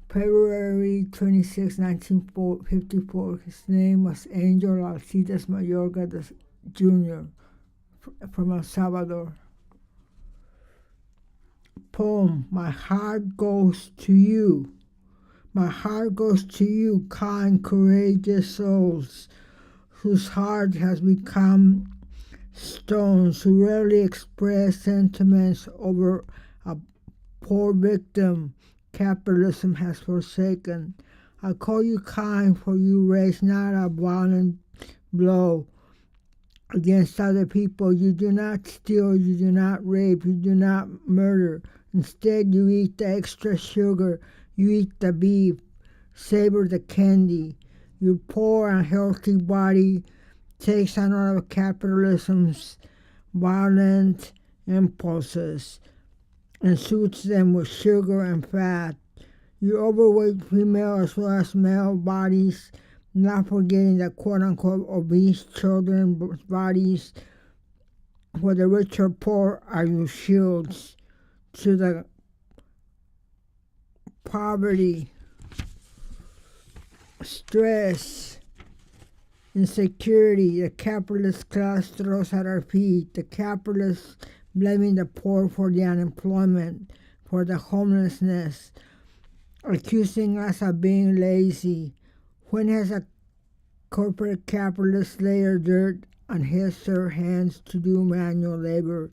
H: February 26, 1954. His name was Angel Alcides Mayorga Jr. from El Salvador. Poem, my heart goes to you. My heart goes to you, kind, courageous souls, whose heart has become stones, who rarely express sentiments over a poor victim capitalism has forsaken. I call you kind, for you raise not a violent blow against other people. You do not steal, you do not rape, you do not murder. Instead, you eat the extra sugar, you eat the beef, savor the candy. Your poor, unhealthy body takes on all of capitalism's violent impulses and soothes them with sugar and fat. You overweight female as well as male bodies, not forgetting the quote-unquote obese children's bodies, whether rich or poor, are your shields to the poverty, stress, insecurity the capitalist class throws at our feet. The capitalists blaming the poor for the unemployment, for the homelessness, accusing us of being lazy. When has a corporate capitalist laid dirt on his or her hands to do manual labor?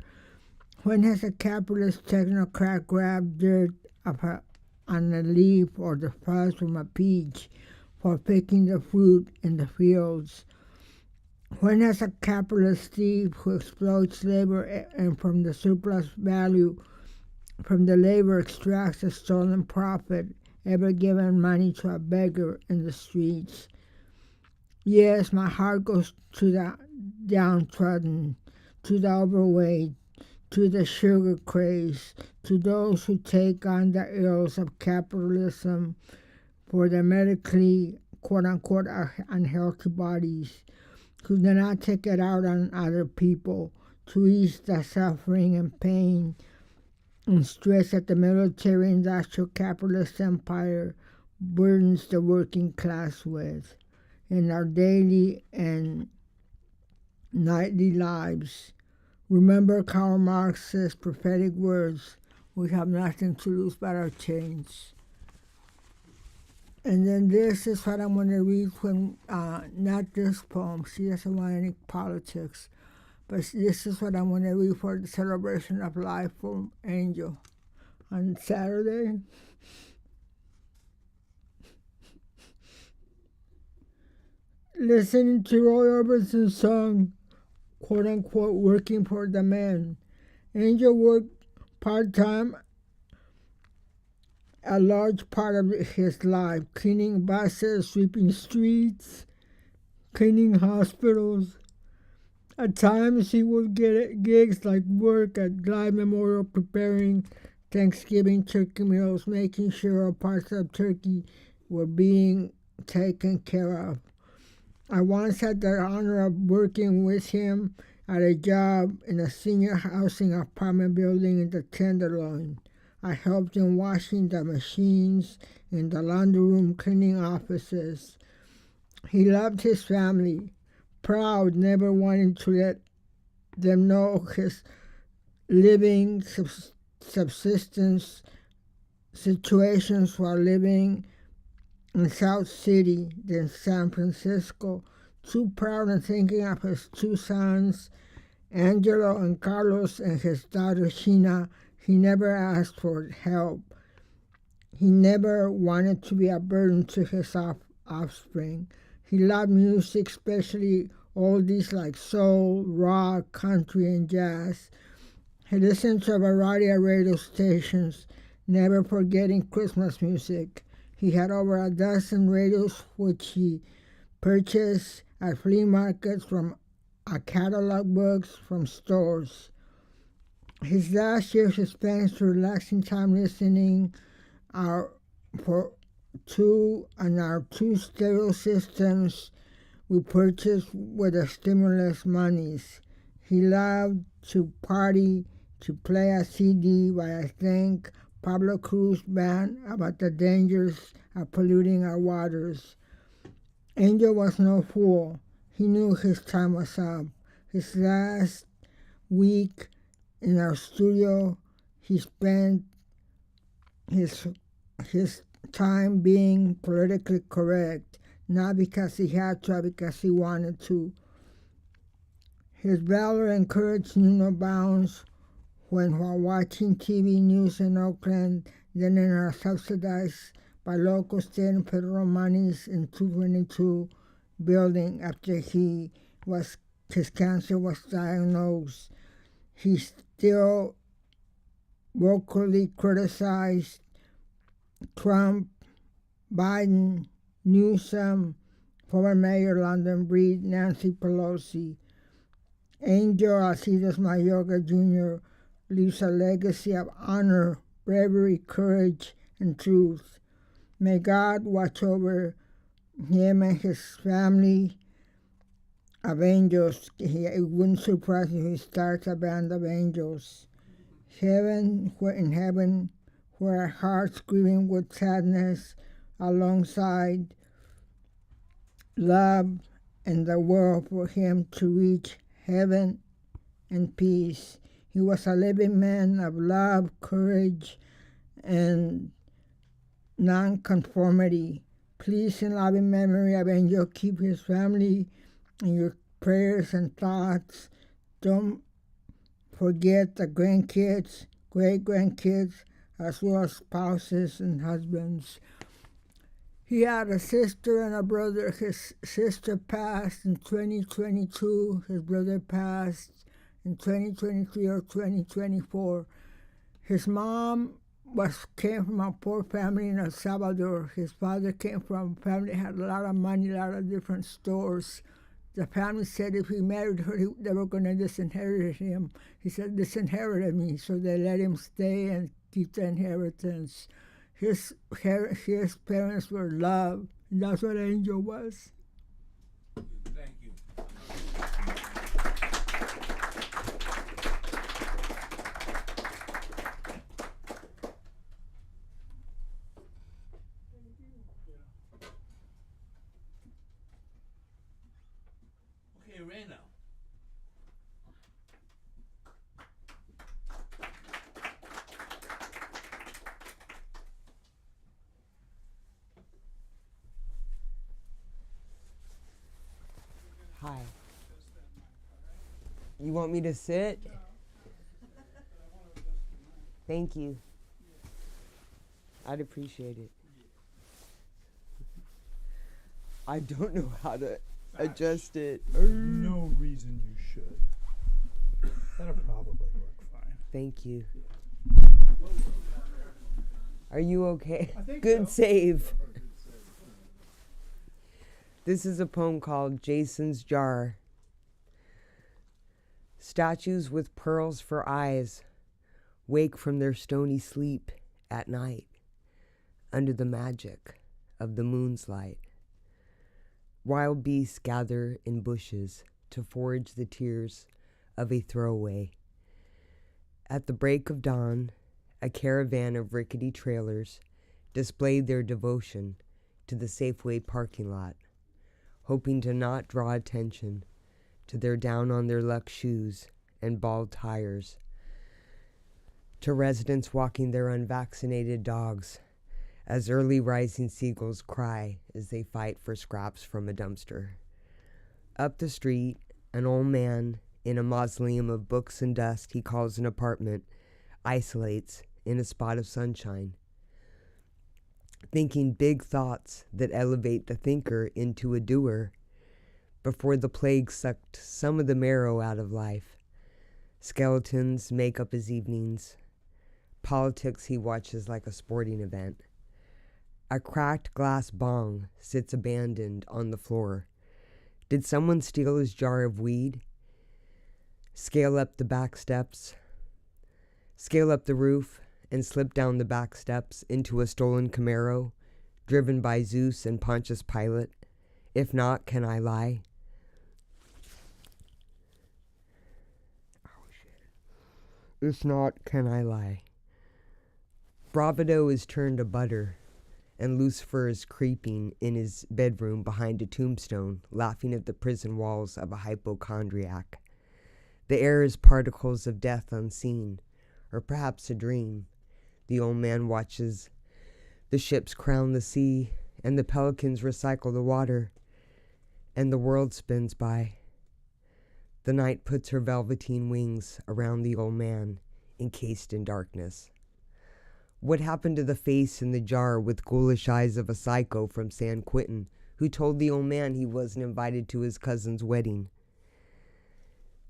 H: When has a capitalist technocrat grabbed dirt on a leaf or the fuzz from a peach for picking the fruit in the fields? When has a capitalist thief who exploits labor and from the surplus value from the labor extracts a stolen profit ever given money to a beggar in the streets? Yes, my heart goes to the downtrodden, to the overweight, to the sugar craze, to those who take on the ills of capitalism for their medically, quote-unquote, unhealthy bodies, who do not take it out on other people, to ease the suffering and pain and stress that the military-industrial capitalist empire burdens the working class with in our daily and nightly lives. Remember Karl Marx's prophetic words, we have nothing to lose but our chains. And then this is what I'm going to read when, not this poem, she doesn't want any politics, but this is what I'm going to read for the celebration of life for Angel on Saturday. Listening to Roy Orbison's song, quote-unquote, working for the man. Angel worked part-time a large part of his life, cleaning buses, sweeping streets, cleaning hospitals. At times he would get gigs like work at Glide Memorial preparing Thanksgiving turkey meals, making sure all parts of turkey were being taken care of. I once had the honor of working with him at a job in a senior housing apartment building in the Tenderloin. I helped him washing the machines in the laundry room, cleaning offices. He loved his family, proud, never wanting to let them know his living subsistence situations while living in South City, then San Francisco, too proud and thinking of his two sons, Angelo and Carlos, and his daughter Sheena. He never asked for help. He never wanted to be a burden to his offspring. He loved music, especially oldies like soul, rock, country, and jazz. He listened to a variety of radio stations, never forgetting Christmas music. He had over a dozen radios which he purchased at flea markets from catalog books from stores. His last years he spent relaxing time listening our two stereo systems we purchased with the stimulus monies. He loved to party, to play a CD by I think Pablo Cruz band about the dangers of polluting our waters. Angel was no fool. He knew his time was up. His last week in our studio, he spent his time being politically correct, not because he had to, but because he wanted to. His valor and courage knew no bounds when, while watching TV news in Oakland, then in our subsidized by local, state, and federal monies in 222 building after his cancer was diagnosed, he still vocally criticized Trump, Biden, Newsom, former Mayor London Breed, Nancy Pelosi. Angel Alcides Mayorga Jr. leaves a legacy of honor, bravery, courage, and truth. May God watch over him and his family of angels. It wouldn't surprise me if he starts a band of angels. In heaven, where our hearts grieving with sadness, alongside love and the world for him to reach heaven and peace. He was a living man of love, courage, and nonconformity. Please, in loving memory of Angel, keep his family in your prayers and thoughts. Don't forget the grandkids, great-grandkids, as well as spouses and husbands. He had a sister and a brother. His sister passed in 2022. His brother passed in 2023 or 2024. His mom came from a poor family in El Salvador. His father came from a family that had a lot of money, a lot of different stores. The family said if he married her, they were going to disinherit him. He said, disinherited me, so they let him stay and keep the inheritance. His parents were love, and that's what Angel was.
E: Thank you. Okay, Raina.
I: Hi. You want me to sit? Thank you. I'd appreciate it. I don't know how to adjust it.
C: No reason you should. That'll probably work fine.
I: Thank you. Are you okay?
C: I think
I: Good
C: so.
I: save. This is a poem called Jason's Jar. Statues with pearls for eyes, wake from their stony sleep at night under the magic of the moon's light. Wild beasts gather in bushes to forage the tears of a throwaway. At the break of dawn, a caravan of rickety trailers displayed their devotion to the Safeway parking lot, hoping to not draw attention to their down-on-their-luck shoes and bald tires, to residents walking their unvaccinated dogs as early rising seagulls cry as they fight for scraps from a dumpster. Up the street, an old man in a mausoleum of books and dust he calls an apartment isolates in a spot of sunshine, thinking big thoughts that elevate the thinker into a doer before the plague sucked some of the marrow out of life. Skeletons make up his evenings. Politics he watches like a sporting event. A cracked glass bong sits abandoned on the floor. Did someone steal his jar of weed? Scale up the back steps. Scale up the roof and slip down the back steps into a stolen Camaro, driven by Zeus and Pontius Pilate. If not, can I lie? Oh, shit. If not, can I lie? Bravado is turned to butter, and Lucifer is creeping in his bedroom behind a tombstone, laughing at the prison walls of a hypochondriac. The air is particles of death unseen, or perhaps a dream. The old man watches the ships crown the sea, and the pelicans recycle the water, and the world spins by. The night puts her velveteen wings around the old man, encased in darkness. What happened to the face in the jar with ghoulish eyes of a psycho from San Quentin who told the old man he wasn't invited to his cousin's wedding?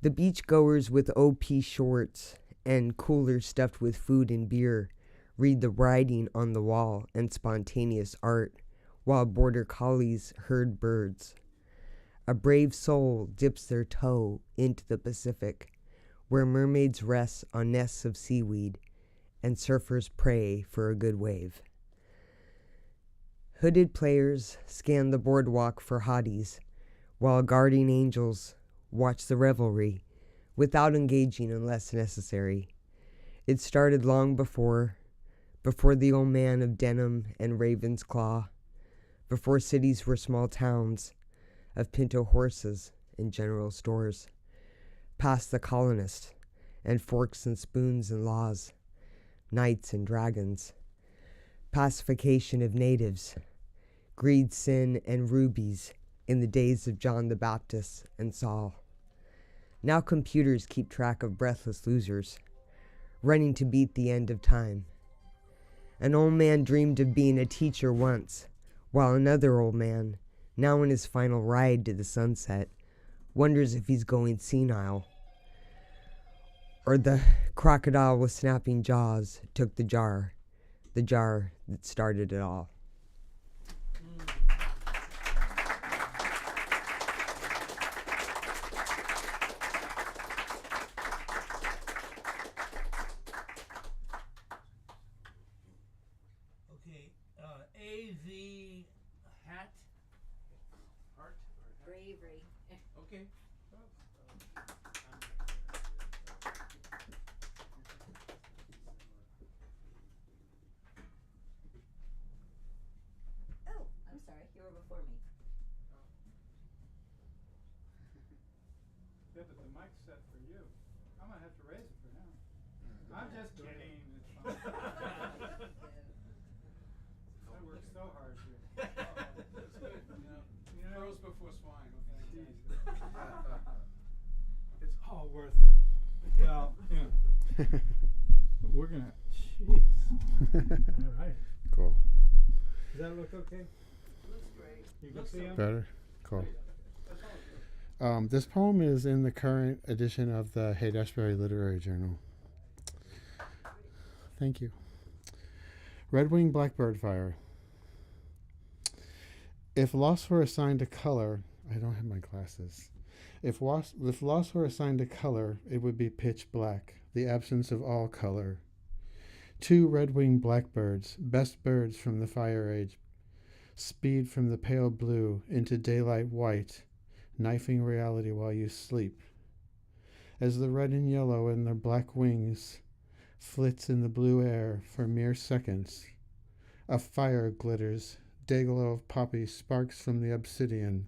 I: The beachgoers with OP shorts and coolers stuffed with food and beer read the writing on the wall and spontaneous art, while border collies herd birds. A brave soul dips their toe into the Pacific, where mermaids rest on nests of seaweed and surfers pray for a good wave. Hooded players scan the boardwalk for hotties, while guardian angels watch the revelry without engaging unless necessary. It started long before the old man of denim and raven's claw, before cities were small towns of pinto horses and general stores, past the colonist and forks and spoons and laws, knights and dragons, pacification of natives, greed, sin, and rubies in the days of John the Baptist and Saul. Now computers keep track of breathless losers, running to beat the end of time. An old man dreamed of being a teacher once, while another old man, now in his final ride to the sunset, wonders if he's going senile. Or the crocodile with snapping jaws took the jar that started it all.
E: Okay, AV hat. Heart?
J: Bravery.
E: Okay.
J: Oh, I'm sorry. You were before me.
C: Yeah, but the mic's set for you. I'm gonna have to raise it for him. I'm just kidding. It's fine. I work so hard here.
B: That's good.
C: You know,
B: Pearls before swine. Okay.
C: Jeez. It's all worth it. Well, yeah. We're gonna. Jeez. All right.
K: Cool.
C: Does that look okay?
G: Looks great.
C: You can see him?
K: Better? Cool. This poem is in the current edition of the Haight-Ashbury Literary Journal. Thank you. Red-winged blackbird fire. If loss were assigned a color, I don't have my glasses. If loss were assigned a color, it would be pitch black, the absence of all color, 2 red-winged blackbirds, best birds from the fire age, speed from the pale blue into daylight white, knifing reality while you sleep. As the red and yellow in their black wings flits in the blue air for mere seconds, a fire glitters, dayglow of poppy sparks from the obsidian,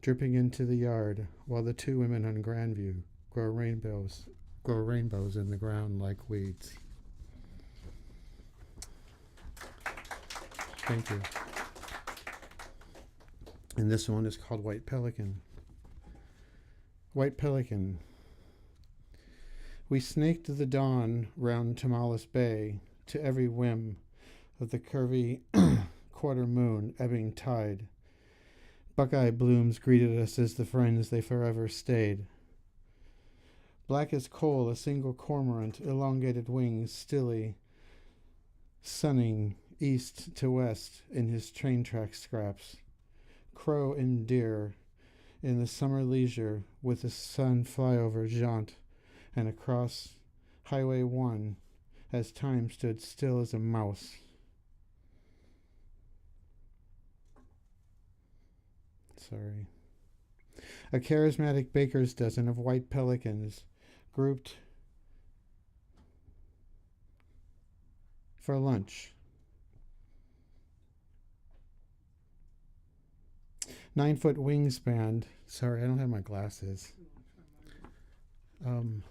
K: dripping into the yard, while the 2 women on Grandview grow rainbows in the ground like weeds. Thank you. And this one is called White Pelican. White Pelican. We snaked the dawn round Tomales Bay to every whim of the curvy quarter moon ebbing tide. Buckeye blooms greeted us as the friends they forever stayed. Black as coal, a single cormorant, elongated wings, stilly, sunning east to west in his train track scraps. Crow and deer in the summer leisure with the sun flyover jaunt and across Highway 1 as time stood still as a mouse. Sorry. A charismatic baker's dozen of white pelicans grouped for lunch. 9-foot wingspan. Sorry, I don't have my glasses. I'm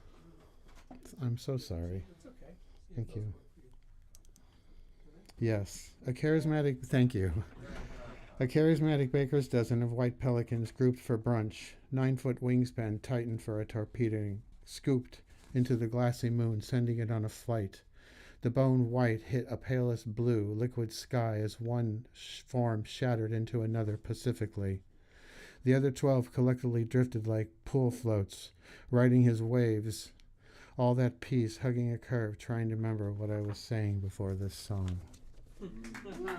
K: so sorry.
A: It's okay.
K: Thank you. Yes, thank you. A charismatic baker's dozen of white pelicans grouped for brunch. 9-foot wingspan tightened for a torpedoing, scooped into the glassy moon, sending it on a flight. The bone white hit a palest blue, liquid sky as one form shattered into another pacifically. The other 12 collectively drifted like pool floats, riding his waves. All that piece hugging a curve, trying to remember what I was saying before this song.
E: Okay. All right.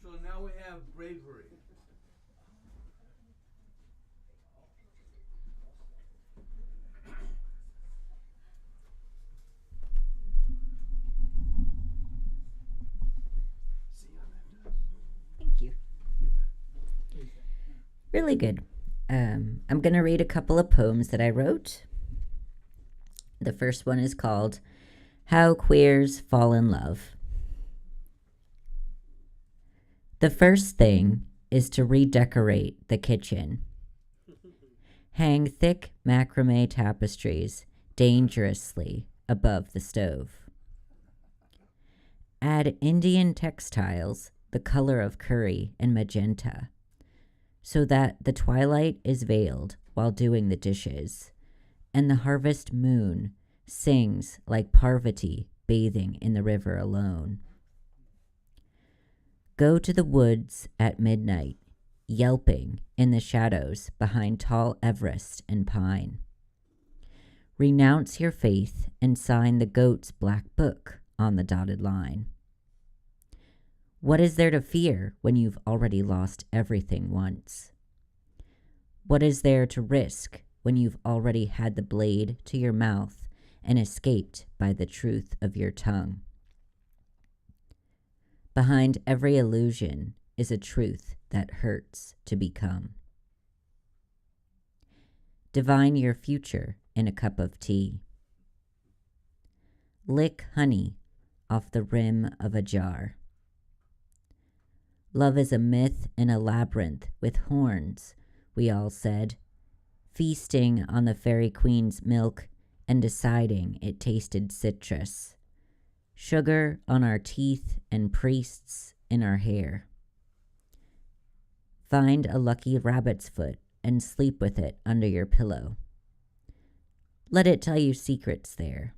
E: So now we have bravery.
J: Thank you. Really good. I'm going to read a couple of poems that I wrote. The first one is called How Queers Fall in Love. The first thing is to redecorate the kitchen. Hang thick macrame tapestries dangerously above the stove. Add Indian textiles the color of curry and magenta, so that the twilight is veiled while doing the dishes, and the harvest moon sings like Parvati bathing in the river alone. Go to the woods at midnight, yelping in the shadows behind tall Everest and pine. Renounce your faith and sign the goat's black book on the dotted line. What is there to fear when you've already lost everything once? What is there to risk when you've already had the blade to your mouth and escaped by the truth of your tongue? Behind every illusion is a truth that hurts to become. Divine your future in a cup of tea. Lick honey off the rim of a jar. Love is a myth in a labyrinth with horns, we all said, feasting on the fairy queen's milk and deciding it tasted citrus. Sugar on our teeth and priests in our hair. Find a lucky rabbit's foot and sleep with it under your pillow. Let it tell you secrets there.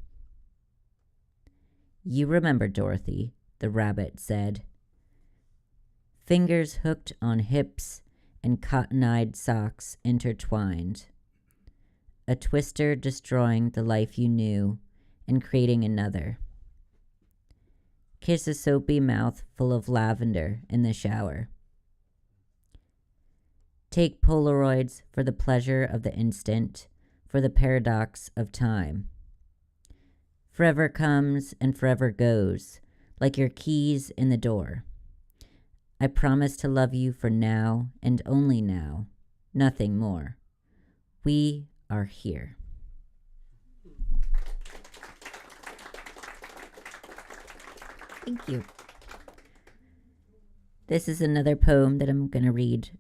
J: You remember, Dorothy, the rabbit said. Fingers hooked on hips and cotton-eyed socks intertwined. A twister destroying the life you knew and creating another. Kiss a soapy mouth full of lavender in the shower. Take Polaroids for the pleasure of the instant, for the paradox of time. Forever comes and forever goes, like your keys in the door. I promise to love you for now and only now, nothing more. We are here. Thank you. This is another poem that I'm going to read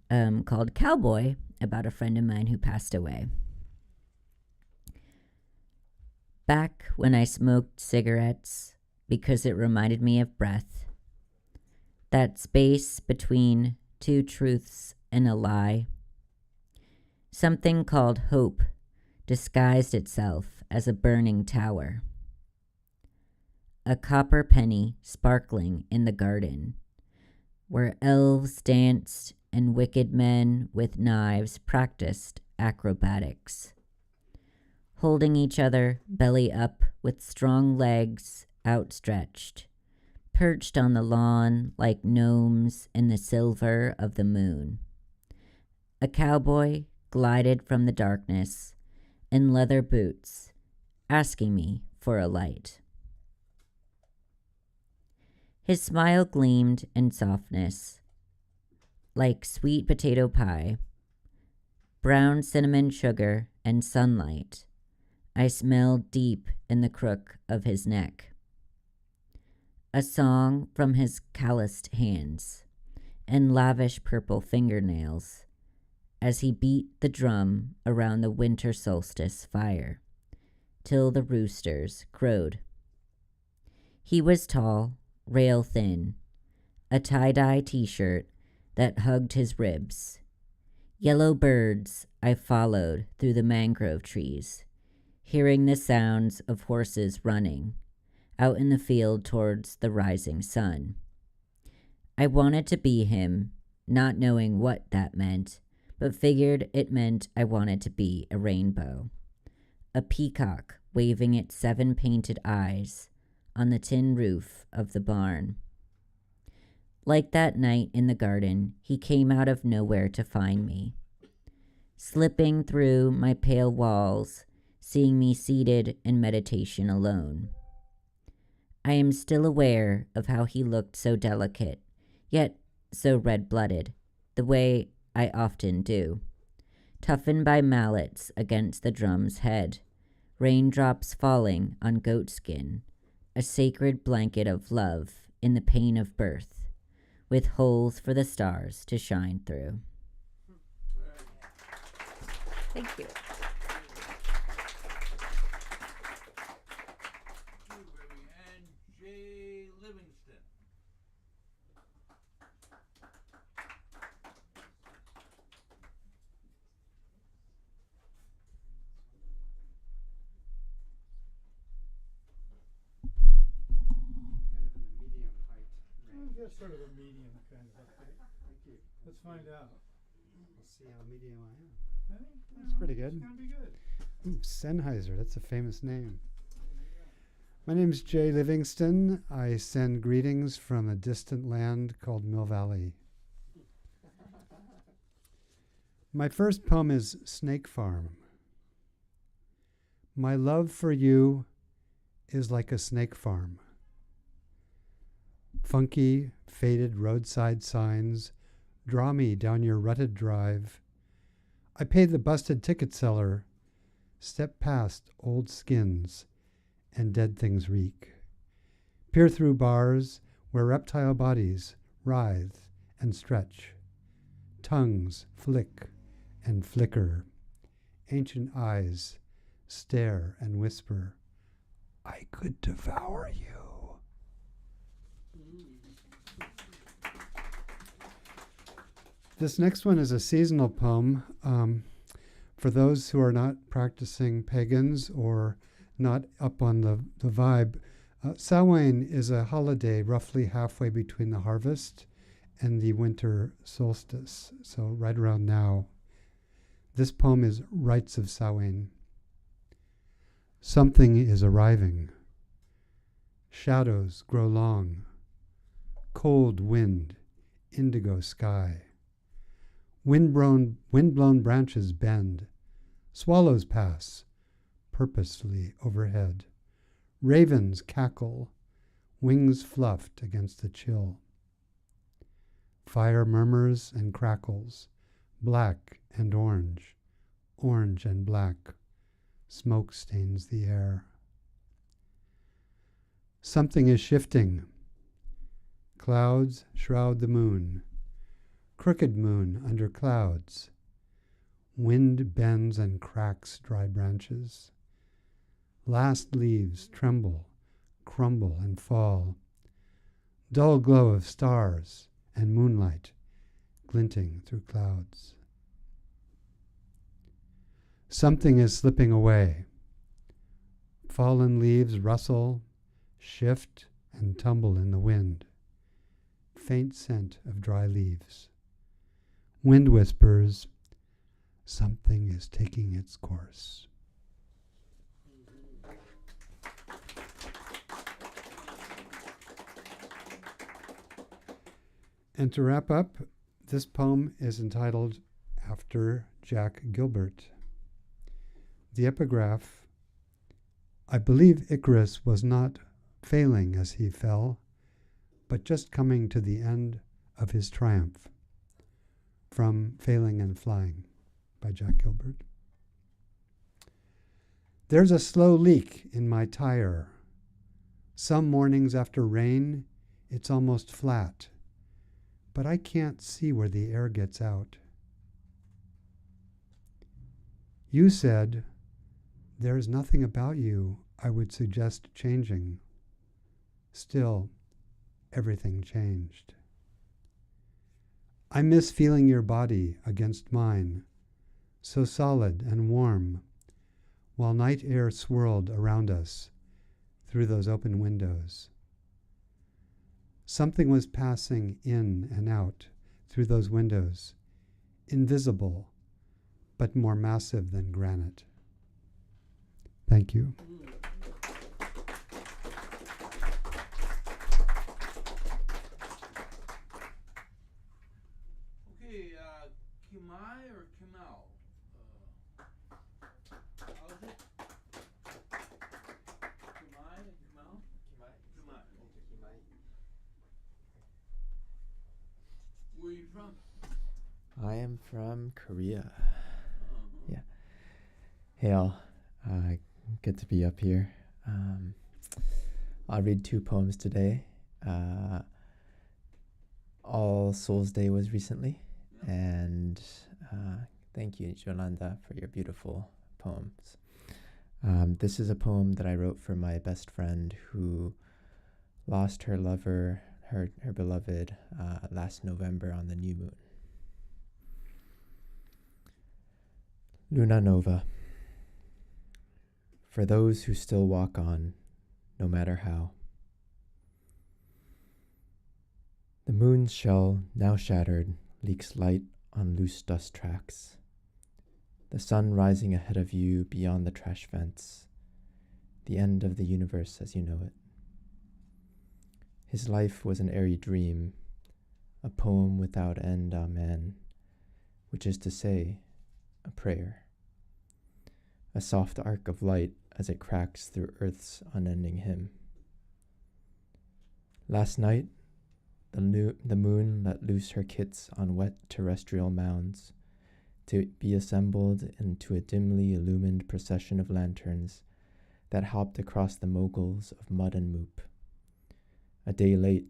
J: called Cowboy, about a friend of mine who passed away. Back when I smoked cigarettes because it reminded me of breath, that space between two truths and a lie, something called hope disguised itself as a burning tower. A copper penny sparkling in the garden, where elves danced and wicked men with knives practiced acrobatics, holding each other belly up with strong legs outstretched, perched on the lawn like gnomes in the silver of the moon. A cowboy glided from the darkness in leather boots, asking me for a light. His smile gleamed in softness, like sweet potato pie, brown cinnamon sugar and sunlight. I smelled deep in the crook of his neck. A song from his calloused hands and lavish purple fingernails as he beat the drum around the winter solstice fire till the roosters crowed. He was tall, rail thin, a tie-dye t-shirt that hugged his ribs. Yellow birds I followed through the mangrove trees, hearing the sounds of horses running out in the field towards the rising sun. I wanted to be him, not knowing what that meant, but figured it meant I wanted to be a rainbow, a peacock waving its 7 painted eyes on the tin roof of the barn. Like that night in the garden, he came out of nowhere to find me, slipping through my pale walls, seeing me seated in meditation alone. I am still aware of how he looked so delicate, yet so red-blooded, the way I often do, toughened by mallets against the drum's head, raindrops falling on goatskin, a sacred blanket of love in the pain of birth, with holes for the stars to shine through. Thank you.
E: And Jay Livingston.
K: Kind of in the medium height range.
A: Just sort of a medium kind of update.
K: Thank you.
A: Let's find out.
K: We'll see how medium I am.
A: I think,
K: That's pretty good.
A: It's going to be good.
K: Ooh, Sennheiser, that's a famous name. My name's Jay Livingston. I send greetings from a distant land called Mill Valley. My first poem is Snake Farm. My love for you is like a snake farm. Funky, faded roadside signs draw me down your rutted drive. I pay the busted ticket seller, step past old skins and dead things reek, peer through bars where reptile bodies writhe and stretch, tongues flick and flicker, ancient eyes stare and whisper, I could devour you. This next one is a seasonal poem. For those who are not practicing pagans or not up on the vibe, Samhain is a holiday roughly halfway between the harvest and the winter solstice, so right around now. This poem is Rites of Samhain. Something is arriving. Shadows grow long. Cold wind, indigo sky.
L: Wind-blown branches bend. Swallows pass, purposefully overhead. Ravens cackle, wings fluffed against the chill. Fire murmurs and crackles, black and orange, orange and black. Smoke stains the air. Something is shifting. Clouds shroud the moon. Crooked moon under clouds. Wind bends and cracks dry branches. Last leaves tremble, crumble, and fall. Dull glow of stars and moonlight glinting through clouds. Something is slipping away. Fallen leaves rustle, shift, and tumble in the wind. Faint scent of dry leaves. Wind whispers, something is taking its course. And to wrap up, this poem is entitled After Jack Gilbert. The epigraph, I believe Icarus was not failing as he fell, but just coming to the end of his triumph. From Failing and Flying by Jack Gilbert. There's a slow leak in my tire. Some mornings after rain, it's almost flat, but I can't see where the air gets out. You said, there's nothing about you I would suggest changing. Still, everything changed. I miss feeling your body against mine, so solid and warm, while night air swirled around us through those open windows. Something was passing in and out through those windows, invisible, but more massive than granite. Thank you.
E: Okay, Kimai or Kimal? How is it? Kimai and Kimal? Kimai. Where are you from?
M: I am from Korea. Yeah. Hey all, good to be up here. I'll read 2 poems today. All Souls Day was recently, and thank you, Yolanda, for your beautiful poems. This is a poem that I wrote for my best friend who lost her lover, her beloved, last November on the new moon. Luna Nova. For those who still walk on, no matter how. The moon's shell, now shattered, leaks light on loose dust tracks. The sun rising ahead of you beyond the trash fence. The end of the universe as you know it. His life was an airy dream, a poem without end, amen, which is to say, a prayer. A soft arc of light as it cracks through Earth's unending hymn. Last night, the moon let loose her kits on wet terrestrial mounds to be assembled into a dimly illumined procession of lanterns that hopped across the moguls of mud and moop. A day late,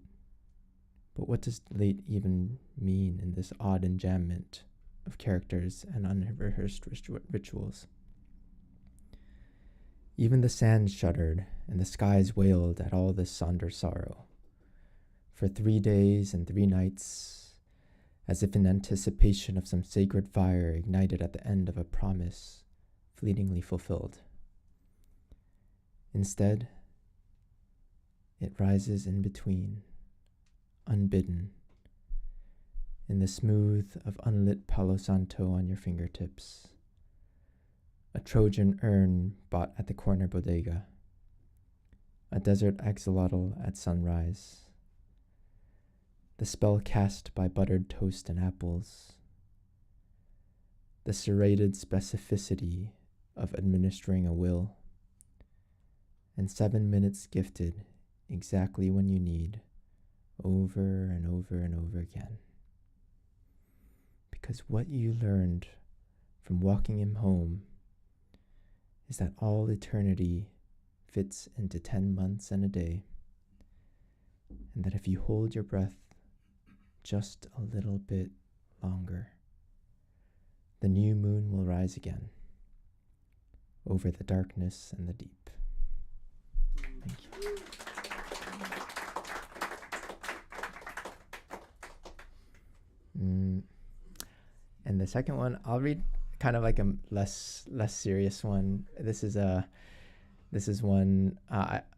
M: but what does late even mean in this odd enjambment of characters and unrehearsed rituals? Even the sands shuddered, and the skies wailed at all this sonder sorrow. For 3 days and 3 nights, as if in anticipation of some sacred fire ignited at the end of a promise fleetingly fulfilled. Instead, it rises in between, unbidden, in the smooth of unlit Palo Santo on your fingertips. A Trojan urn bought at the corner bodega. A desert axolotl at sunrise. The spell cast by buttered toast and apples. the serrated specificity of administering a will, and 7 minutes gifted exactly when you need, over and over and over again. Because what you learned from walking him home is that all eternity fits into 10 months and a day, and that if you hold your breath just a little bit longer, the new moon will rise again over the darkness and the deep. Thank you. And the second one, I'll read kind of like a less serious one. This is one I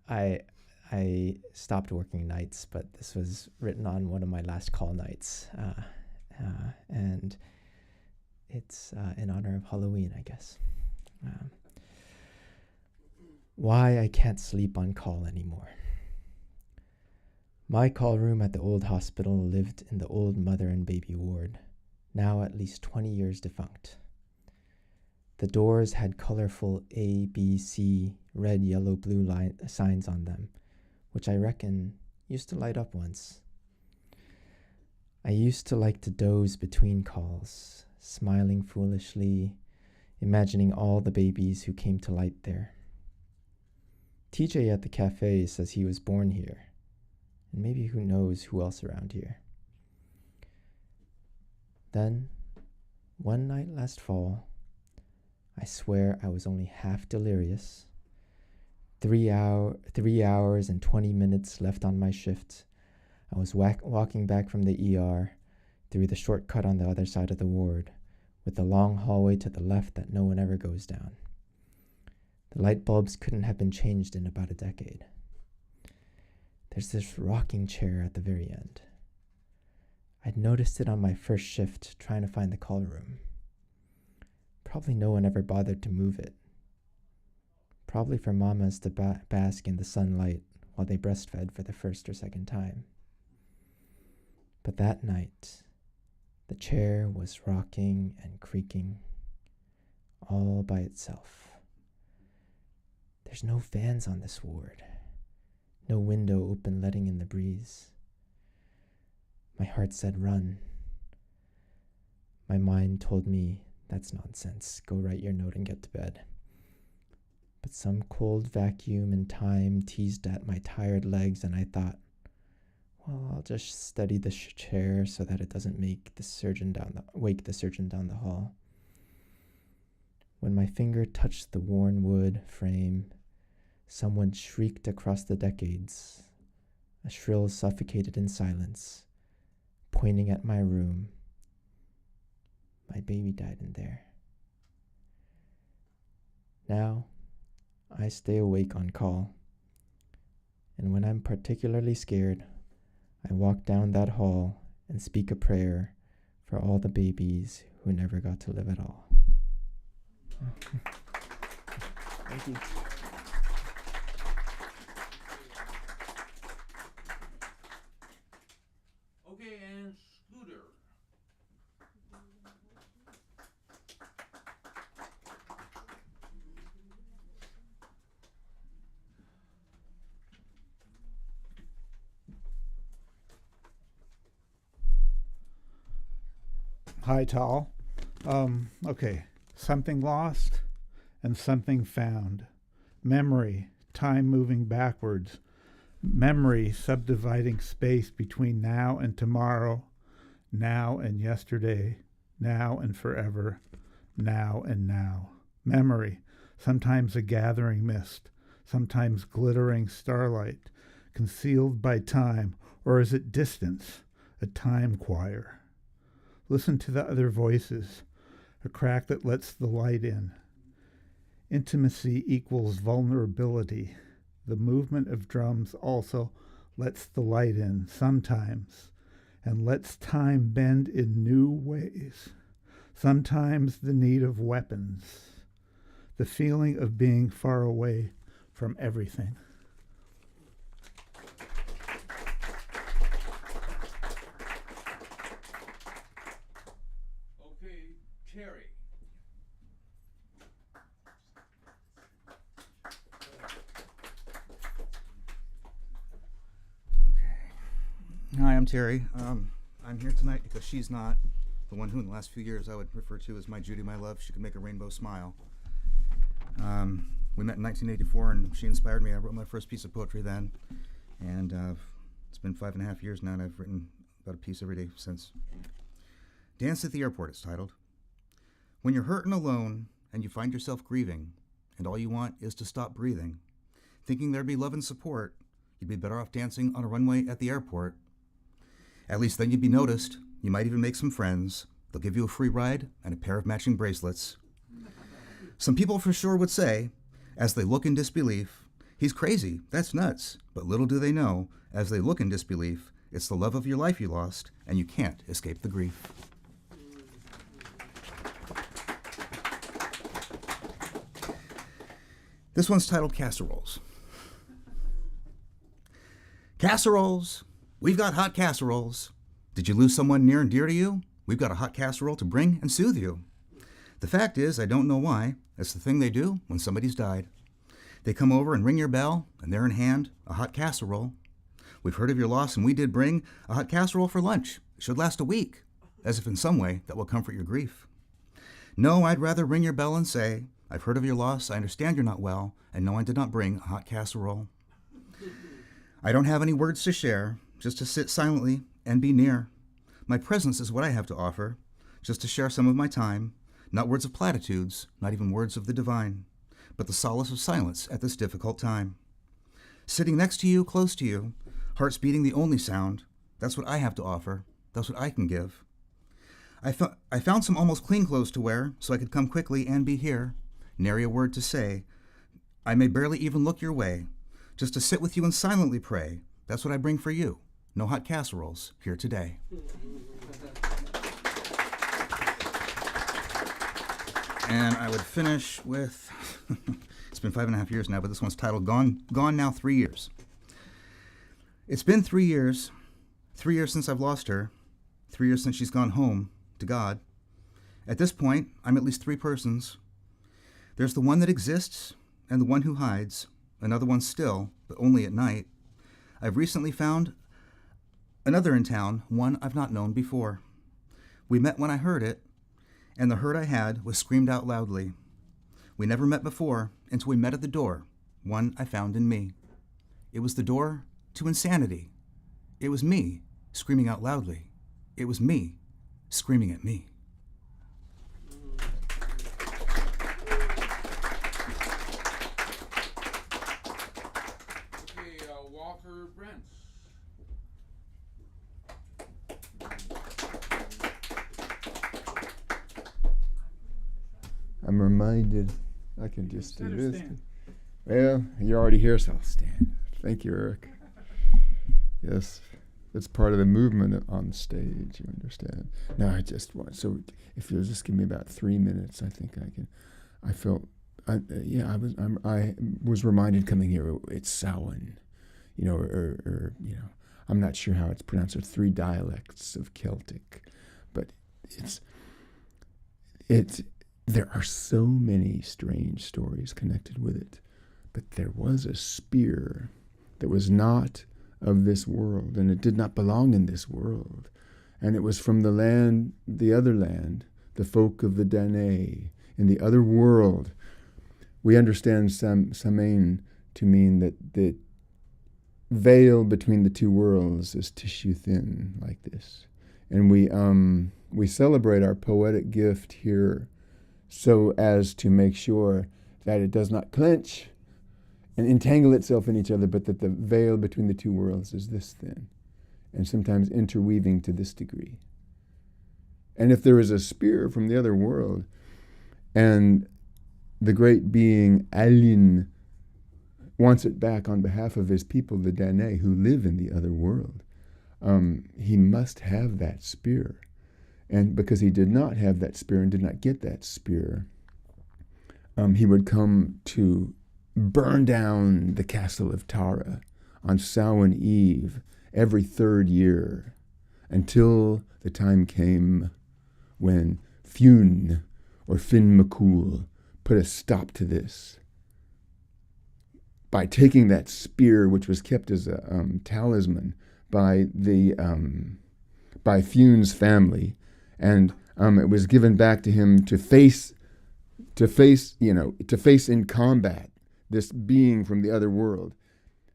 M: stopped working nights, but this was written on one of my last call nights, and it's in honor of Halloween, I guess. Why I can't sleep on call anymore. My call room at the old hospital lived in the old mother and baby ward, now at least 20 years defunct. The doors had colorful A, B, C, red, yellow, blue signs on them, which I reckon used to light up once. I used to like to doze between calls, smiling foolishly, imagining all the babies who came to light there. TJ at the cafe says he was born here, and maybe who knows who else around here. Then, one night last fall, I swear I was only half delirious. 3 hours and 20 minutes left on my shift. I was walking back from the ER through the shortcut on the other side of the ward, with the long hallway to the left that no one ever goes down. The light bulbs couldn't have been changed in about a decade. There's this rocking chair at the very end. I'd noticed it on my first shift trying to find the call room. Probably no one ever bothered to move it. Probably for mamas to bask in the sunlight while they breastfed for the first or second time. But that night, the chair was rocking and creaking all by itself. There's no fans on this ward. No window open letting in the breeze. My heart said run. My mind told me, that's nonsense. Go write your note and get to bed. But some cold vacuum in time teased at my tired legs, and I thought, well, I'll just steady the chair so that it doesn't wake the surgeon down the hall. When my finger touched the worn wood frame, someone shrieked across the decades, a shrill suffocated in silence, pointing at my room. My baby died in there. Now, I stay awake on call, and when I'm particularly scared, I walk down that hall and speak a prayer for all the babies who never got to live at all. Thank you.
E: Okay, and Scooter.
C: Hi, Tal. Okay. Something lost and something found. Memory, time moving backwards. Memory subdividing space between now and tomorrow, now and yesterday, now and forever, now and now. Memory, sometimes a gathering mist, sometimes glittering starlight, concealed by time, or is it distance, a time choir? Listen to the other voices, a crack that lets the light in. Intimacy equals vulnerability. The movement of drums also lets the light in sometimes and lets time bend in new ways. Sometimes the need of weapons, the feeling of being far away from everything.
E: Okay, Terry.
N: I'm Terry. I'm here tonight because she's not the one who in the last few years I would refer to as my Judy, my love. She could make a rainbow smile. We met in 1984 and she inspired me. I wrote my first piece of poetry then. And it's been 5.5 years now and I've written about a piece every day since. Dance at the Airport, it's titled. When you're hurt and alone and you find yourself grieving and all you want is to stop breathing, thinking there'd be love and support, you'd be better off dancing on a runway at the airport. At least then you'd be noticed. You might even make some friends. They'll give you a free ride and a pair of matching bracelets. Some people for sure would say, as they look in disbelief, he's crazy, that's nuts. But little do they know, as they look in disbelief, it's the love of your life you lost, and you can't escape the grief. This one's titled Casseroles. Casseroles, we've got hot casseroles. Did you lose someone near and dear to you? We've got a hot casserole to bring and soothe you. The fact is, I don't know why, it's the thing they do when somebody's died. They come over and ring your bell, and there in hand, a hot casserole. We've heard of your loss, and we did bring a hot casserole for lunch. It should last a week, as if in some way that will comfort your grief. No, I'd rather ring your bell and say, I've heard of your loss, I understand you're not well, and no, I did not bring a hot casserole. I don't have any words to share, just to sit silently and be near. My presence is what I have to offer, just to share some of my time, not words of platitudes, not even words of the divine, but the solace of silence at this difficult time. Sitting next to you, close to you, hearts beating the only sound, that's what I have to offer, that's what I can give. I found some almost clean clothes to wear, so I could come quickly and be here, nary a word to say. I may barely even look your way, just to sit with you and silently pray. That's what I bring for you. No hot casseroles here today. And I would finish with, it's been 5.5 years now, but this one's titled Gone Now 3 Years. It's been 3 years, 3 years since I've lost her, 3 years since she's gone home to God. At this point, I'm at least 3 persons. There's the one that exists and the one who hides, another one still, but only at night. I've recently found another in town, one I've not known before. We met when I heard it, and the hurt I had was screamed out loudly. We never met before until we met at the door, one I found in me. It was the door to insanity. It was me screaming out loudly. It was me screaming at me.
E: Walker Brents.
O: I'm reminded, I can just do this. Well, you're already here, so I'll stand. Thank you, Eric. Yes, it's part of the movement on stage, you understand. No, I just want, so if you'll just give me about 3 minutes, I think I can. I was reminded coming here, it's Samhain, or I'm not sure how it's pronounced. There are 3 dialects of Celtic, but there are so many strange stories connected with it. But there was a spear that was not of this world, and it did not belong in this world. And it was from the land, the other land, the folk of the Danae, in the other world. We understand Samhain to mean that the veil between the 2 worlds is tissue thin, like this. And we celebrate our poetic gift here so as to make sure that it does not clench and entangle itself in each other, but that the veil between the 2 worlds is this thin, and sometimes interweaving to this degree. And if there is a spear from the other world, and the great being Alin wants it back on behalf of his people, the Danae, who live in the other world, he must have that spear. And because he did not have that spear and did not get that spear, he would come to burn down the castle of Tara on Samhain Eve every 3rd year until the time came when Fionn or Finn McCool put a stop to this by taking that spear, which was kept as a talisman by the by Fune's family, and it was given back to him to face in combat this being from the other world.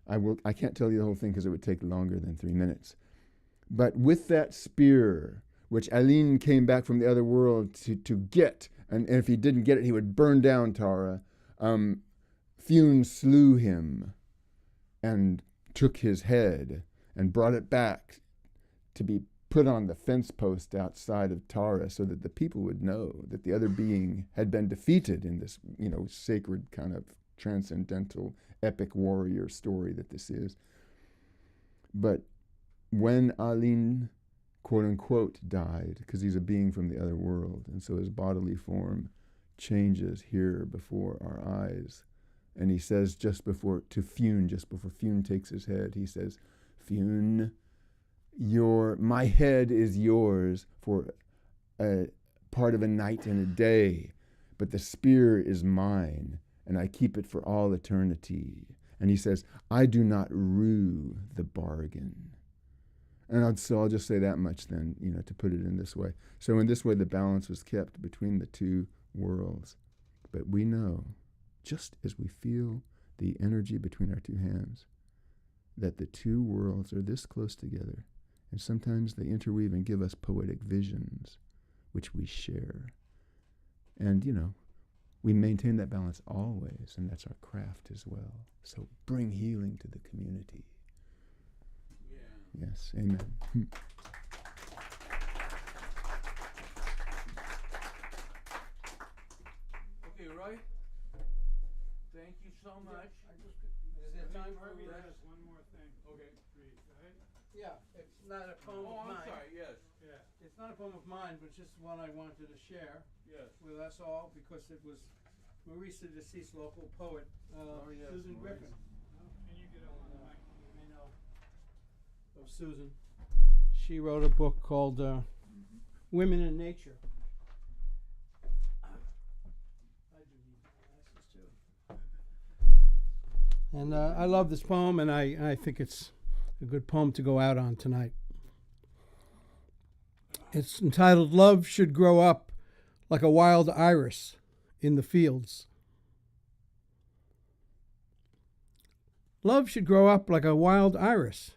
O: I can't tell you the whole thing because it would take longer than 3 minutes. But with that spear, which Aline came back from the other world to get, and if he didn't get it, he would burn down Tara, Fune slew him and took his head and brought it back to be put on the fence post outside of Tara so that the people would know that the other being had been defeated in this, sacred kind of transcendental epic warrior story that this is. But when Aline, quote unquote, died, because he's a being from the other world, and so his bodily form changes here before our eyes. And he says just before Fune takes his head, he says, Fune, my head is yours for a part of a night and a day, but the spear is mine, and I keep it for all eternity. And he says, I do not rue the bargain. And so I'll just say that much then, to put it in this way. So in this way, the balance was kept between the two worlds. But we know, just as we feel the energy between our two hands, that the two worlds are this close together. And sometimes they interweave and give us poetic visions, which we share. And, we maintain that balance always, and that's our craft as well. So bring healing to the community. Yes, amen.
E: Okay, Roy. Thank you so much. Is it time for
A: Harvey
E: rest?
A: has one more thing. Okay. Read, right?
F: Yeah, it's not a poem of mine.
E: I'm sorry, yes.
A: Yeah.
F: It's not a poem of mine, but just one I wanted to share
E: Yes.
F: with us all because it was Maurice, the deceased local poet, Susan
E: Maurice.
F: Griffin.
A: Can you get on the mic?
F: I know of Susan. She wrote a book called Women in Nature. I do need my glasses too. And I love this poem, and I think it's a good poem to go out on tonight. It's entitled, Love Should Grow Up Like a Wild Iris in the Fields. Love should grow up like a wild iris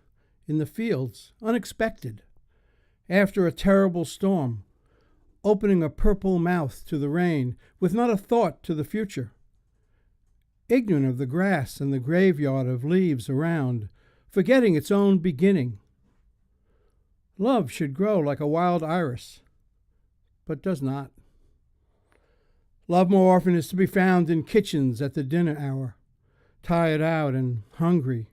F: in the fields, unexpected, after a terrible storm, opening a purple mouth to the rain, with not a thought to the future. Ignorant of the grass and the graveyard of leaves around, forgetting its own beginning. Love should grow like a wild iris, but does not. Love more often is to be found in kitchens at the dinner hour, tired out and hungry,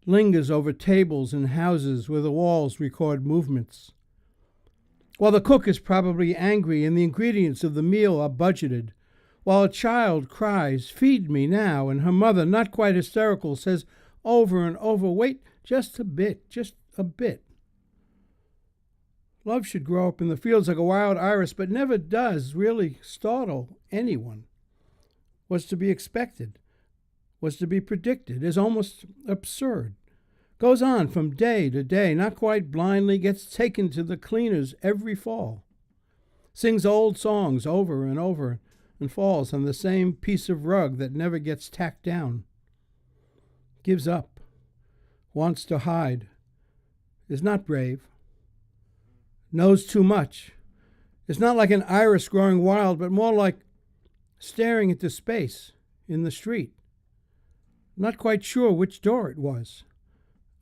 F: lingers over tables in houses where the walls record movements. While the cook is probably angry and the ingredients of the meal are budgeted, while a child cries, feed me now, and her mother, not quite hysterical, says over and over, wait just a bit, just a bit. Love should grow up in the fields like a wild iris, but never does really startle anyone. Was to be expected, was to be predicted, is almost absurd. Goes on from day to day, not quite blindly, gets taken to the cleaners every fall. Sings old songs over and over, and falls on the same piece of rug that never gets tacked down. Gives up, wants to hide, is not brave, knows too much. It's not like an iris growing wild, but more like staring into space in the street. Not quite sure which door it was.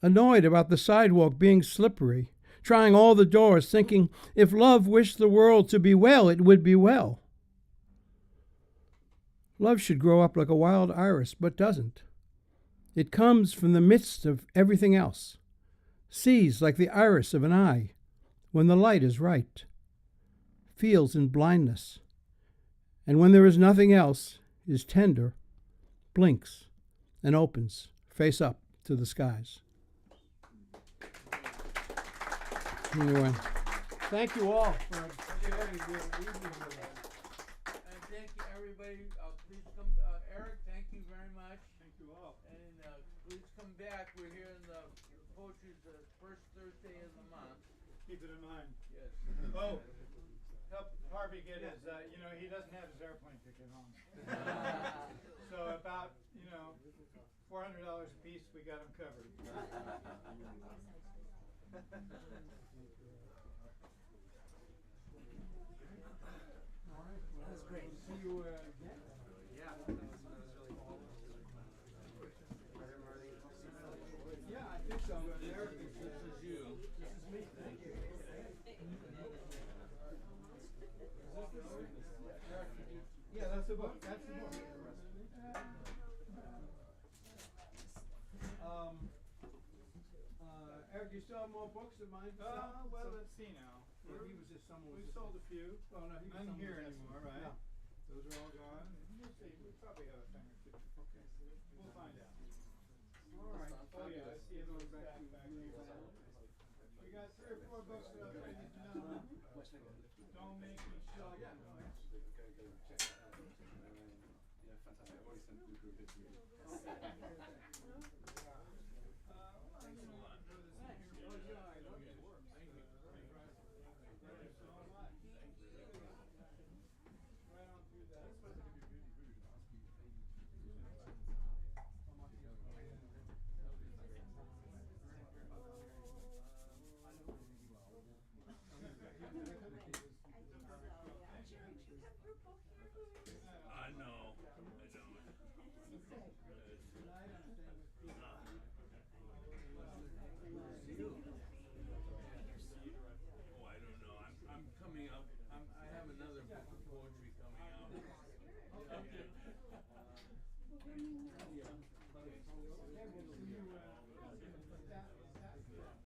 F: Annoyed about the sidewalk being slippery, trying all the doors, thinking if love wished the world to be well, it would be well. Love should grow up like a wild iris, but doesn't. It comes from the midst of everything else, sees like the iris of an eye, when the light is right, feels in blindness, and when there is nothing else, is tender, blinks, and opens, face up to the skies. Anyway, thank you all for sharing your evening with us.
E: And thank you, everybody. Please come, Eric, thank you very much.
A: Thank you all.
E: And please come back. We're here in the poetry is the first Thursday of the month.
C: Keep it in mind.
E: Yes.
C: Oh, help Harvey get his, he doesn't have his airplane ticket on. So about, $400 a piece, we got him covered.
A: That was great. See you again.
P: Yeah, that was really cool.
A: Yeah, I think so. Eric,
E: This is you.
A: this is me. Thank you. Yeah, that's the book. That's the book. Eric, you still have more books of mine?
C: Well, let's see now.
A: He was just someone.
C: We sold a few.
A: Oh no, he was
C: None
A: someone
C: here
A: was
C: anymore, right?
A: Yeah.
C: Those are all gone. We'll see. We probably have a thing or two. Okay. We'll find out.
A: All right.
C: Oh yeah, I see it on the back here. We got 3 or 4 books that I need to know. Don't make me show.
A: Yeah, no, it's-
P: Yeah, fantastic. I've already sent the group it to you.
C: Thanks a lot. Right on through that.
E: I know. Oh, I don't know. I'm coming up. I have another book of poetry coming out.
A: Yeah.